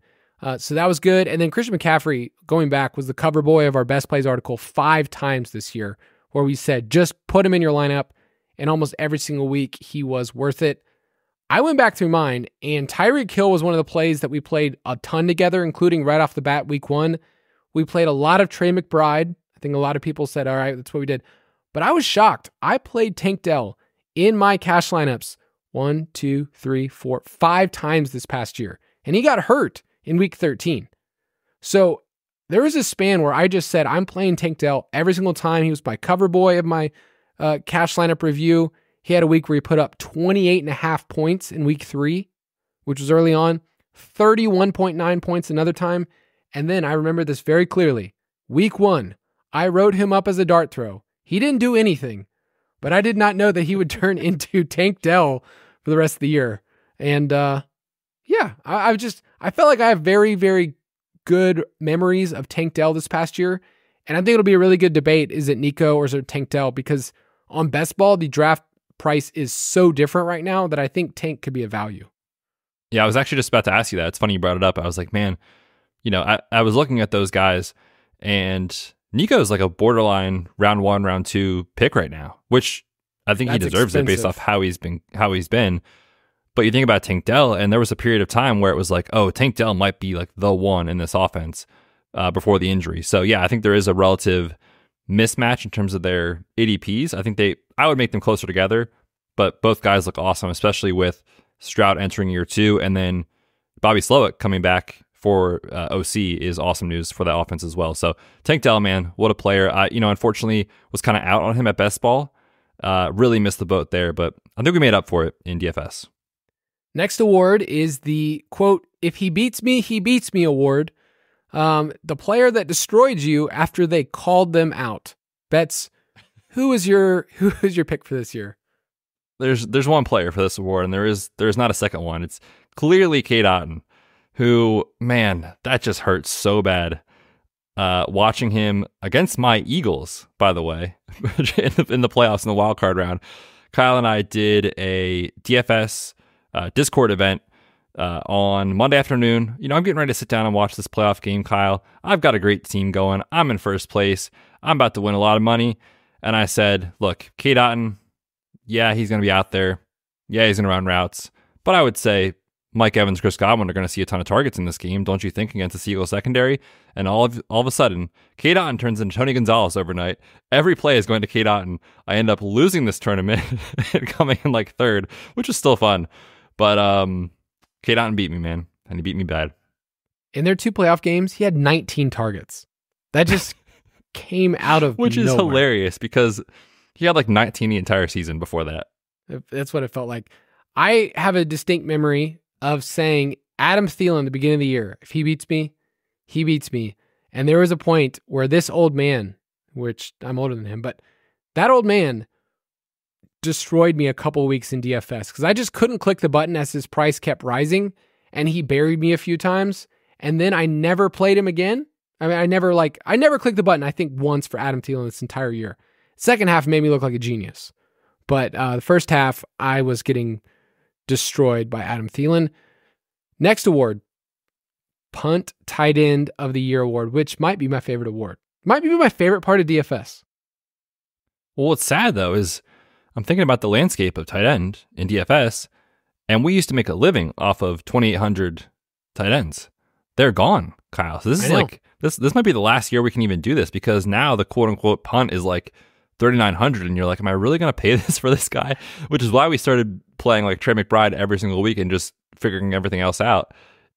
so that was good. And then Christian McCaffrey, going back, was the cover boy of our Best Plays article 5 times this year, where we said, just put him in your lineup, and almost every single week he was worth it. I went back through mine, and Tyreek Hill was one of the plays that we played a ton together, including right off the bat, week 1. We played a lot of Trey McBride. I think a lot of people said, all right, that's what we did. But I was shocked. I played Tank Dell in my cash lineups 1, 2, 3, 4, 5 times this past year, and he got hurt in week 13. So there was a span where I just said, I'm playing Tank Dell every single time. He was my cover boy of my cash lineup review. He had a week where he put up 28.5 points in week 3, which was early on, 31.9 points another time. And then I remember this very clearly. Week 1, I wrote him up as a dart throw. He didn't do anything, but I did not know that he would turn into Tank Dell for the rest of the year. And I felt like I have very, very good memories of Tank Dell this past year. And I think it'll be a really good debate. Is it Nico or is it Tank Dell? Because on best ball, the draft price is so different right now that I think Tank could be a value. Yeah, I was actually just about to ask you that. It's funny you brought it up. I was like, man, I was looking at those guys, and Nico is like a borderline round 1, round 2 pick right now, which I think he deserves it based off how he's been. But you think about Tank Dell, and there was a period of time where it was like, oh, Tank Dell might be like the one in this offense before the injury. So yeah, I think there is a relative mismatch in terms of their ADPs. I think I would make them closer together, but both guys look awesome, especially with Stroud entering year 2, and then Bobby Slowick coming back for OC is awesome news for that offense as well. So Tank Dell, man, what a player. I, unfortunately was kind of out on him at best ball. Really missed the boat there, but I think we made up for it in DFS. Next award is the, quote, if he beats me award. The player that destroyed you after they called them out. Betz, who is your pick for this year? There's one player for this award, and there's not a second one. It's clearly Cade Otton, who, man, that just hurts so bad. Watching him against my Eagles, by the way, in the playoffs in the wild card round. Kyle and I did a DFS Discord event on Monday afternoon. I'm getting ready to sit down and watch this playoff game, Kyle. I've got a great team going. I'm in first place. I'm about to win a lot of money. And I said, look, Cade Otton, yeah, he's going to be out there. Yeah, he's going to run routes. But I would say Mike Evans, Chris Godwin are going to see a ton of targets in this game, don't you think, against the Seagull secondary? And all of a sudden, Cade Otton turns into Tony Gonzalez overnight. Every play is going to Cade Otton. I end up losing this tournament and coming in like third, which is still fun. But Cade Otton beat me, man, and he beat me bad. In their 2 playoff games, he had 19 targets. That just came out of which is nowhere. Hilarious because he had like 19 the entire season before that. That's what it felt like. I have a distinct memory of saying Adam Thielen at the beginning of the year, if he beats me, he beats me. And there was a point where this old man, which I'm older than him, but that old man destroyed me a couple weeks in DFS because I just couldn't click the button as his price kept rising, and he buried me a few times, and then I never played him again. I mean, I never clicked the button, I think once for Adam Thielen this entire year. Second half made me look like a genius. But the first half, I was getting destroyed by Adam Thielen. Next award, Punt Tight End of the Year award, which might be my favorite award. Might be my favorite part of DFS. Well, what's sad, though, is I'm thinking about the landscape of tight end in DFS, and we used to make a living off of 2,800 tight ends. They're gone, Kyle. So this is like, this might be the last year we can even do this, because now the quote-unquote punt is like 3,900, and you're like, am I really going to pay this for this guy? Which is why we started playing like Trey McBride every single week and just figuring everything else out.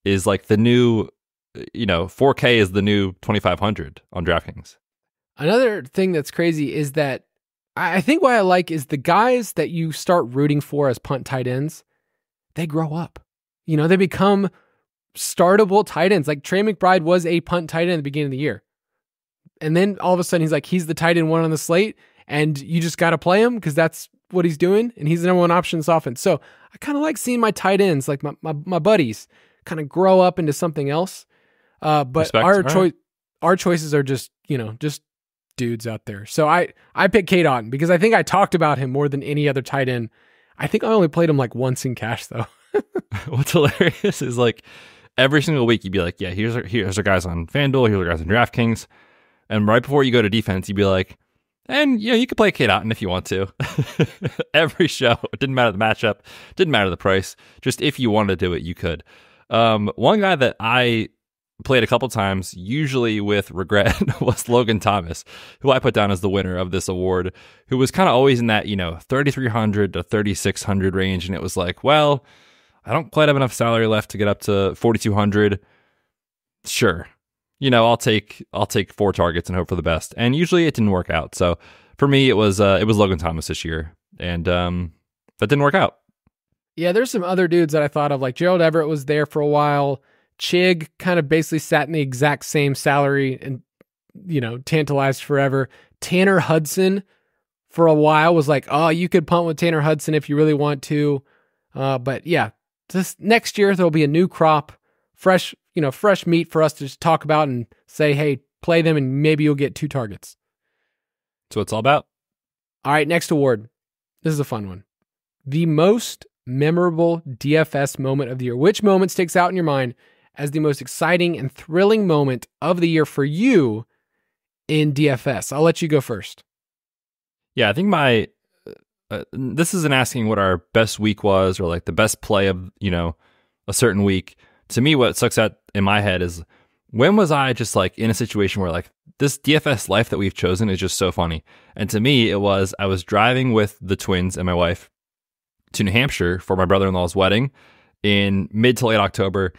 Is like the new, 4K is the new 2,500 on DraftKings. Another thing that's crazy is that I think what I like is the guys that you start rooting for as punt tight ends, they grow up. They become startable tight ends. Like Trey McBride was a punt tight end at the beginning of the year. And then all of a sudden he's the tight end 1 on the slate, and you just got to play him because that's what he's doing, and he's the number 1 option in this offense. So I kind of like seeing my tight ends, like my buddies, kind of grow up into something else. But our choice, our choices are just, just dudes out there. So I picked Cade Otton because I think I talked about him more than any other tight end. I think I only played him like once in cash though. What's hilarious is like every single week you'd be like, yeah, here's our guys on FanDuel, here's our guys on DraftKings. And right before you go to defense, you'd be like, and you could play Cade Otton if you want to. Every show. It didn't matter the matchup, didn't matter the price. Just if you wanted to do it, you could. One guy that I played a couple times, usually with regret, was Logan Thomas, who I put down as the winner of this award, who was kind of always in that, 3,300 to 3,600 range. And it was like, well, I don't quite have enough salary left to get up to 4,200. Sure. I'll take 4 targets and hope for the best. And usually it didn't work out. So for me, it was Logan Thomas this year. And that didn't work out. Yeah, there's some other dudes that I thought of, like Gerald Everett was there for a while. Chig kind of basically sat in the exact same salary and, tantalized forever. Tanner Hudson for a while was like, oh, you could punt with Tanner Hudson if you really want to. But yeah, this next year there'll be a new crop, fresh meat for us to just talk about and say, hey, play them and maybe you'll get 2 targets. That's what it's all about. All right, next award. This is a fun one. The most memorable DFS moment of the year. Which moment sticks out in your mind as the most exciting and thrilling moment of the year for you in DFS? I'll let you go first. Yeah, I think this isn't asking what our best week was or like the best play of, a certain week. To me, what sucks out in my head is when was I just like in a situation where like this DFS life that we've chosen is just so funny. And to me, I was driving with the twins and my wife to New Hampshire for my brother-in-law's wedding in mid to late October.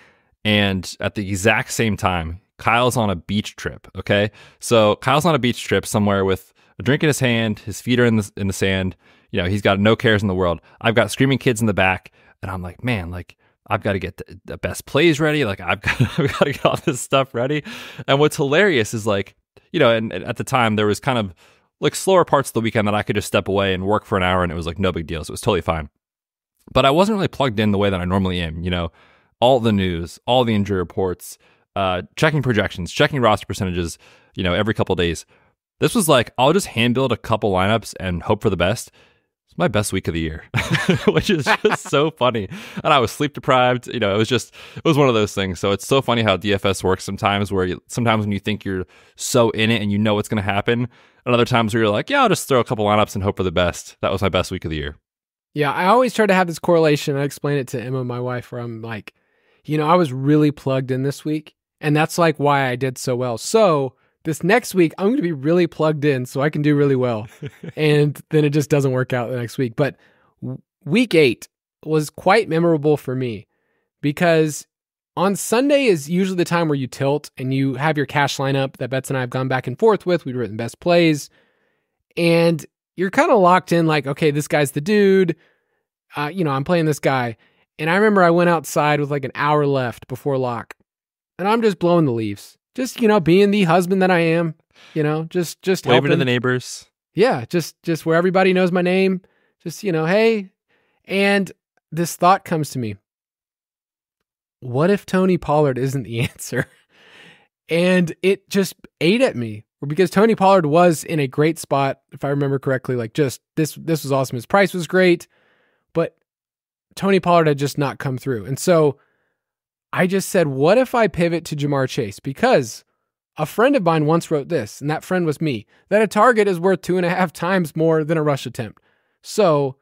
And at the exact same time, Kyle's on a beach trip. Okay. So Kyle's on a beach trip somewhere with a drink in his hand, his feet are in the sand. He's got no cares in the world. I've got screaming kids in the back. And I'm like, man, like I've got to get the best plays ready. Like I've got to get all this stuff ready. And what's hilarious is like, and at the time there was kind of like slower parts of the weekend that I could just step away and work for an hour and it was like no big deal. So it was totally fine. But I wasn't really plugged in the way that I normally am, all the news, all the injury reports, checking projections, checking roster percentages, every couple of days. This was like, I'll just hand build a couple lineups and hope for the best. It's my best week of the year, which is just so funny. And I was sleep deprived. It was one of those things. So it's so funny how DFS works sometimes where sometimes when you think you're so in it and you know what's going to happen, and other times where you're like, yeah, I'll just throw a couple lineups and hope for the best. That was my best week of the year. Yeah, I always try to have this correlation. I explain it to Emma, my wife, where I'm like, I was really plugged in this week, and that's like why I did so well. So this next week, I'm going to be really plugged in so I can do really well. And then it just doesn't work out the next week. But week 8 was quite memorable for me because on Sunday is usually the time where you tilt and you have your cash lineup that Betz and I have gone back and forth with. We've written best plays. And you're kind of locked in like, okay, this guy's the dude. I'm playing this guy. And I remember I went outside with like an hour left before lock. And I'm just blowing the leaves. Just, being the husband that I am, just waving helping to the neighbors. Yeah, just where everybody knows my name. Just, hey. And this thought comes to me. What if Tony Pollard isn't the answer? And it just ate at me. Because Tony Pollard was in a great spot, if I remember correctly. Like just this was awesome. His price was great, but Tony Pollard had just not come through. And so I just said, what if I pivot to Jamar Chase? Because a friend of mine once wrote this, and that friend was me, that a target is worth 2.5 times more than a rush attempt. So,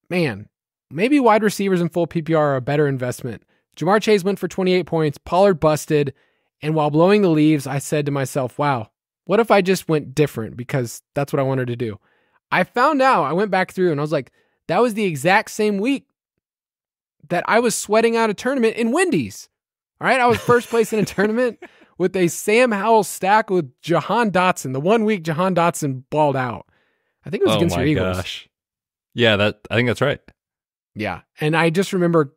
man, maybe wide receivers in full PPR are a better investment. Jamar Chase went for 28 points. Pollard busted. And while blowing the leaves, I said to myself, wow, what if I just went different? Because that's what I wanted to do. I found out, I went back through and I was like, that was the exact same week that I was sweating out a tournament in Wendy's. All right. I was first place in a tournament with a Sam Howell stack with Jahan Dotson. The 1 week Jahan Dotson balled out. I think it was against your Eagles. Gosh. Yeah, I think that's right. Yeah. And I just remember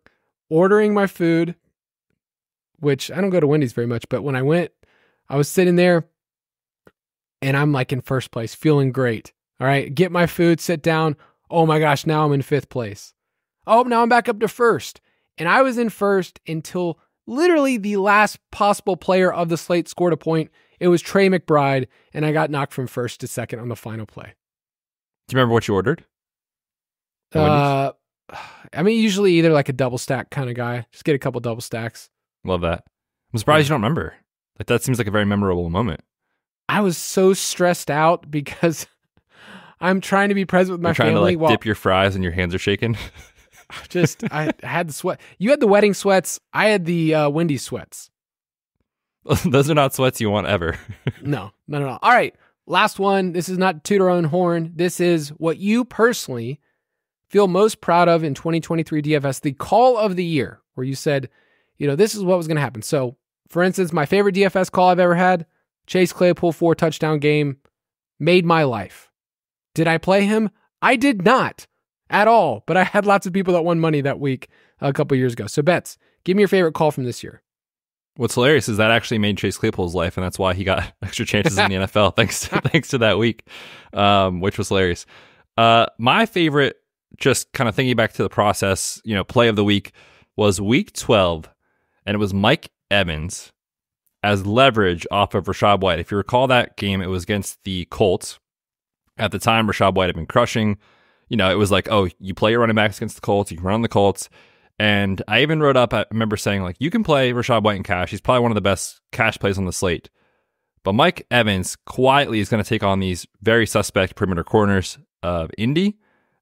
ordering my food, which I don't go to Wendy's very much, but when I went, I was sitting there and I'm like in first place, feeling great. All right, get my food, sit down. Oh my gosh, now I'm in 5th place. Oh, now I'm back up to first. And I was in first until literally the last possible player of the slate scored a point. It was Trey McBride, and I got knocked from first to second on the final play. Do you remember what you ordered? I mean, usually either like a double stack kind of guy. Just get a couple double stacks. Love that. I'm surprised you don't remember. Like, that seems like a very memorable moment. I was so stressed out because I'm trying to be present with my family. Trying to dip your fries and your hands are shaking. I had the sweat. You had the wedding sweats. I had the windy sweats. Those are not sweats you want ever. No. All right. Last one. This is not to toot our own horn. This is what you personally feel most proud of in 2023 DFS, the call of the year, where you said, this is what was going to happen. So, for instance, my favorite DFS call I've ever had, Chase Claypool 4-touchdown game, made my life. Did I play him? I did not at all, but I had lots of people that won money that week a couple years ago. So, Betz, give me your favorite call from this year. What's hilarious is that actually made Chase Claypool's life, and that's why he got extra chances in the NFL thanks to that week, which was hilarious. My favorite, just kind of thinking back to the process, play of the week was week 12, and it was Mike Evans as leverage off of Rachaad White. If you recall that game, it was against the Colts. At the time, Rachaad White had been crushing. It was like, oh, you play your running backs against the Colts, you can run on the Colts. And I even wrote up, I remember saying, like, you can play Rachaad White in cash. He's probably one of the best cash plays on the slate. But Mike Evans quietly is going to take on these very suspect perimeter corners of Indy.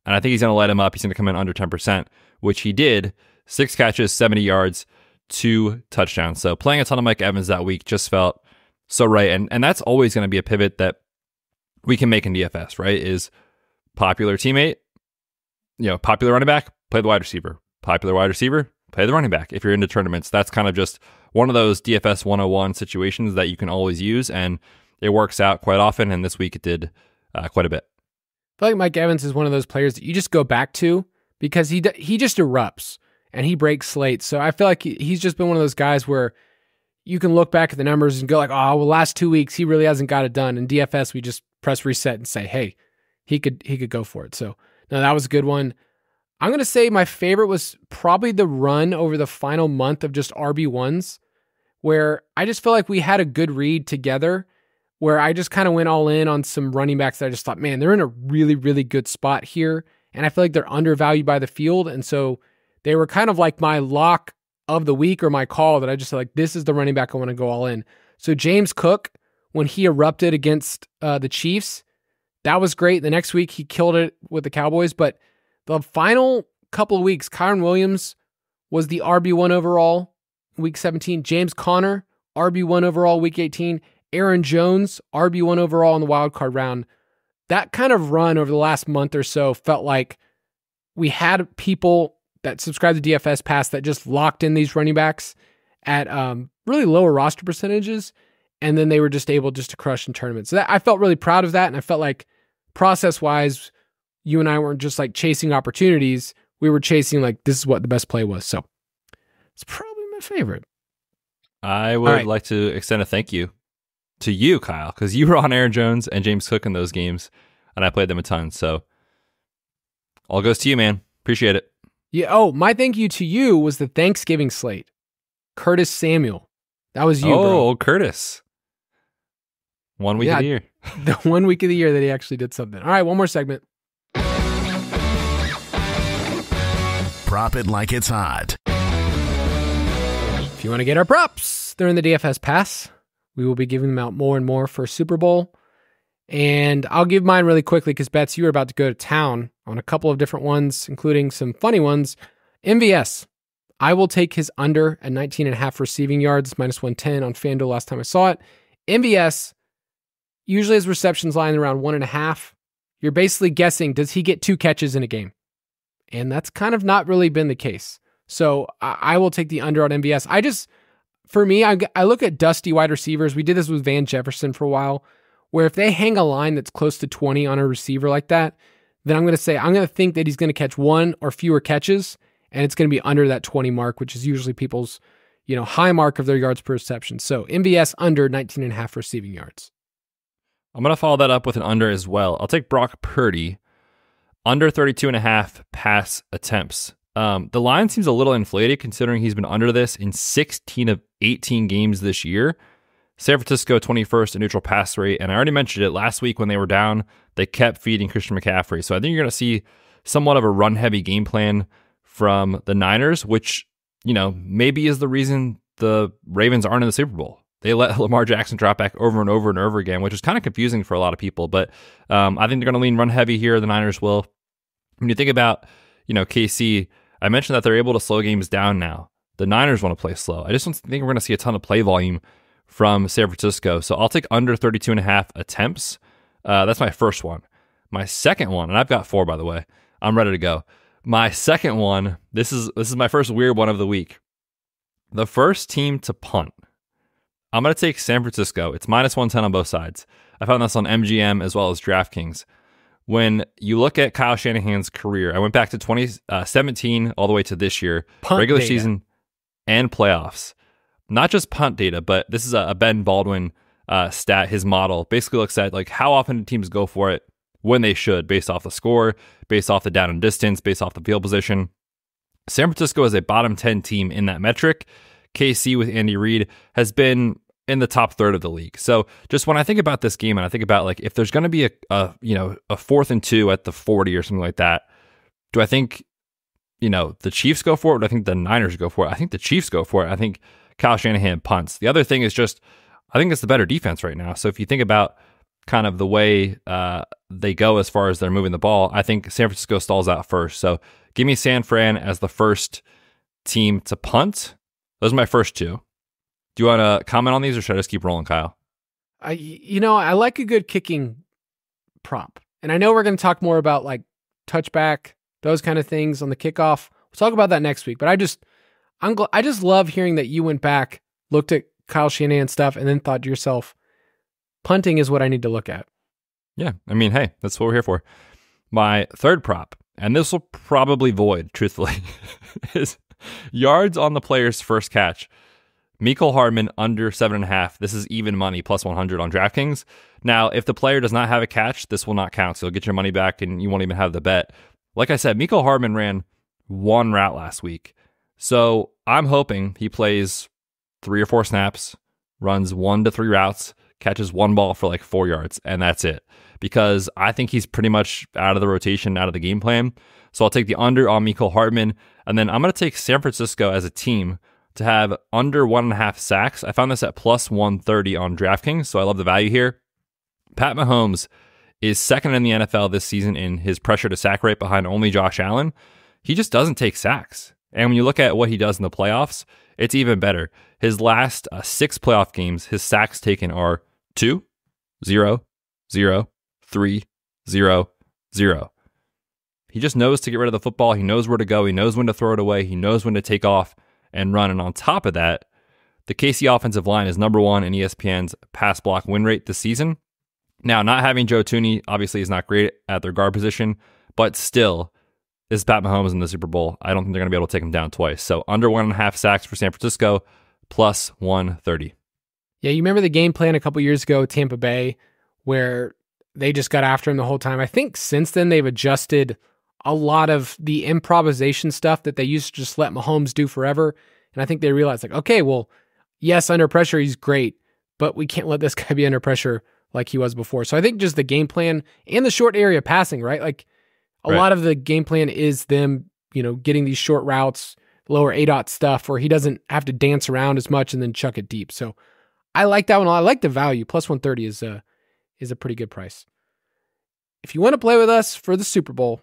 And I think he's going to light him up. He's going to come in under 10%, which he did. 6 catches, 70 yards, 2 touchdowns. So playing a ton of Mike Evans that week just felt so right. And that's always going to be a pivot that we can make in DFS, right? Is popular teammate, popular running back, play the wide receiver. Popular wide receiver, play the running back. If you're into tournaments, that's kind of just one of those DFS 101 situations that you can always use, and it works out quite often, and this week it did quite a bit. I feel like Mike Evans is one of those players that you just go back to because he just erupts and he breaks slates. So I feel like he's just been one of those guys where you can look back at the numbers and go like, oh, well, last 2 weeks, he really hasn't got it done. In DFS, we just press reset and say, hey, he could go for it. So no, that was a good one. I'm going to say my favorite was probably the run over the final month of just RB1s, where I just feel like we had a good read together, where I just kind of went all in on some running backs that I just thought, man, they're in a really, really good spot here. And I feel like they're undervalued by the field. And so they were kind of like my lock of the week or my call that I just like, this is the running back I want to go all in. So James Cook, when he erupted against the Chiefs, that was great. The next week he killed it with the Cowboys, but the final couple of weeks, Kyron Williams was the RB1 overall, week 17. James Conner, RB1 overall, week 18. Aaron Jones, RB1 overall in the wildcard round. That kind of run over the last month or so felt like we had people that subscribed to DFS Pass that just locked in these running backs at really lower roster percentages, and then they were just able just to crush in tournaments. So I felt really proud of that, and I felt like process-wise, you and I weren't just like chasing opportunities. We were chasing like, this is what the best play was. So it's probably my favorite. I would like to extend a thank you to you, Kyle, because you were on Aaron Jones and James Cook in those games, and I played them a ton. So all goes to you, man. Appreciate it. Yeah. Oh, my thank you to you was the Thanksgiving slate. Curtis Samuel. That was you, bro. Oh, Curtis. 1 week of the year. The 1 week of the year that he actually did something. All right, one more segment. Prop it like it's hot. If you want to get our props, they're in the DFS Pass. We will be giving them out more and more for Super Bowl. And I'll give mine really quickly because, Betz, you were about to go to town on a couple of different ones, including some funny ones. MVS. I will take his under at 19.5 receiving yards, minus 110 on FanDuel last time I saw it. MVS, usually his receptions line around 1.5. You're basically guessing, does he get 2 catches in a game? And that's kind of not really been the case. So I will take the under on MVS. For me, I look at dusty wide receivers. We did this with Van Jefferson for a while, where if they hang a line that's close to 20 on a receiver like that, then I'm going to think that he's going to catch 1 or fewer catches, and it's going to be under that 20 mark, which is usually people's high mark of their yards per reception. So MVS under 19.5 receiving yards. I'm going to follow that up with an under as well. I'll take Brock Purdy under 32.5 pass attempts The line seems a little inflated considering he's been under this in 16 of 18 games this year. San Francisco 21st in neutral pass rate, and I already mentioned it last week when they were down, they kept feeding Christian McCaffrey. So I think you're going to see somewhat of a run-heavy game plan from the Niners, which, maybe is the reason the Ravens aren't in the Super Bowl. They let Lamar Jackson drop back over and over and over again, which is kind of confusing for a lot of people. But I think they're going to lean run-heavy here. The Niners will. When you think about, KC, I mentioned that they're able to slow games down now. The Niners want to play slow. I just don't think we're going to see a ton of play volume from San Francisco. So I'll take under 32.5 attempts. That's my first one. My second one, and I've got 4, by the way. I'm ready to go. My second one, this is my first weird one of the week. The first team to punt. I'm going to take San Francisco. It's -110 on both sides. I found this on MGM as well as DraftKings. When you look at Kyle Shanahan's career, I went back to 2017 all the way to this year, punt regular data. Season and playoffs. Not just punt data, but this is a Ben Baldwin stat. His model basically looks at like how often teams go for it when they should, based off the score, based off the down and distance, based off the field position. San Francisco is a bottom 10 team in that metric. KC with Andy Reid has been in the top third of the league. So just when I think about this game and I think about like if there's going to be a 4th and 2 at the 40 or something like that, do I think the Chiefs go for it? Or do I think the Niners go for it? I think the Chiefs go for it. I think Kyle Shanahan punts. The other thing is just I think it's the better defense right now. So if you think about kind of the way they go as far as they're moving the ball, I think San Francisco stalls out first. So give me San Fran as the first team to punt. Those are my first 2. Do you want to comment on these or should I just keep rolling, Kyle? I like a good kicking prop. And I know we're going to talk more about like touchback, those kind of things on the kickoff. We'll talk about that next week. But I just love hearing that you went back, looked at Kyle Shanahan stuff, and then thought to yourself, punting is what I need to look at. Yeah. I mean, hey, that's what we're here for. My third prop, and this will probably void, truthfully, is yards on the player's first catch. Mecole Hardman under 7.5. This is even money, +100 on DraftKings. Now, if the player does not have a catch, this will not count. So you'll get your money back and you won't even have the bet. Like I said, Mecole Hardman ran 1 route last week. So I'm hoping he plays 3 or 4 snaps, runs 1 to 3 routes, catches 1 ball for like 4 yards, and that's it. Because I think he's pretty much out of the rotation, out of the game plan. So I'll take the under on Mecole Hardman. And then I'm going to take San Francisco as a team to have under 1.5 sacks. I found this at +130 on DraftKings, so I love the value here. Pat Mahomes is second in the NFL this season in his pressure to sack rate behind only Josh Allen. He just doesn't take sacks. And when you look at what he does in the playoffs, it's even better. His last 6 playoff games, his sacks taken are 2, 0, 0, 3, 0, 0. He just knows to get rid of the football. He knows where to go. He knows when to throw it away. He knows when to take off and run. And on top of that, the KC offensive line is number 1 in ESPN's pass block win rate this season. Now, not having Joe Thuney obviously is not great at their guard position, but still, this is Pat Mahomes in the Super Bowl. I don't think they're going to be able to take him down twice. So under 1.5 sacks for San Francisco, +130. Yeah, you remember the game plan a couple years ago, Tampa Bay, where they just got after him the whole time. I think since then they've adjusted a lot of the improvisation stuff that they used to just let Mahomes do forever. And I think they realized like, okay, well, yes, under pressure, he's great, but we can't let this guy be under pressure like he was before. So I think just the game plan and the short area passing, right? Like a lot of the game plan is them, getting these short routes, lower ADOT stuff where he doesn't have to dance around as much and then chuck it deep. So I like that one. I like the value. +130 is a pretty good price. If you want to play with us for the Super Bowl,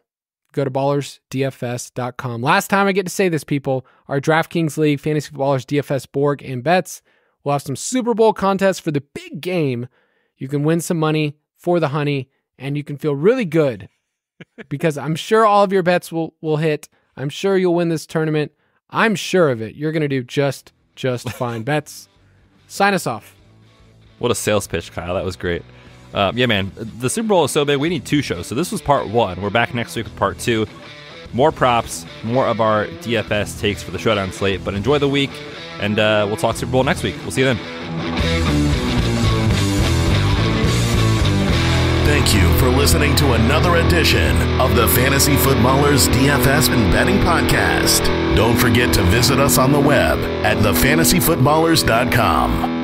go to ballersdfs.com. Last time I get to say this, people, our DraftKings League, Fantasy Footballers DFS, Borg, and Betz. We'll have some Super Bowl contests for the big game. You can win some money for the honey, and you can feel really good because I'm sure all of your bets will hit. I'm sure you'll win this tournament. I'm sure of it. You're going to do just fine. Betz, sign us off. What a sales pitch, Kyle. That was great. Yeah, man, the Super Bowl is so big, we need 2 shows. So this was part 1. We're back next week with part 2. More props, more of our DFS takes for the showdown slate. But enjoy the week, and we'll talk Super Bowl next week. We'll see you then. Thank Thank you for listening to another edition of the Fantasy Footballers DFS and Betting Podcast. Don't forget to visit us on the web at thefantasyfootballers.com.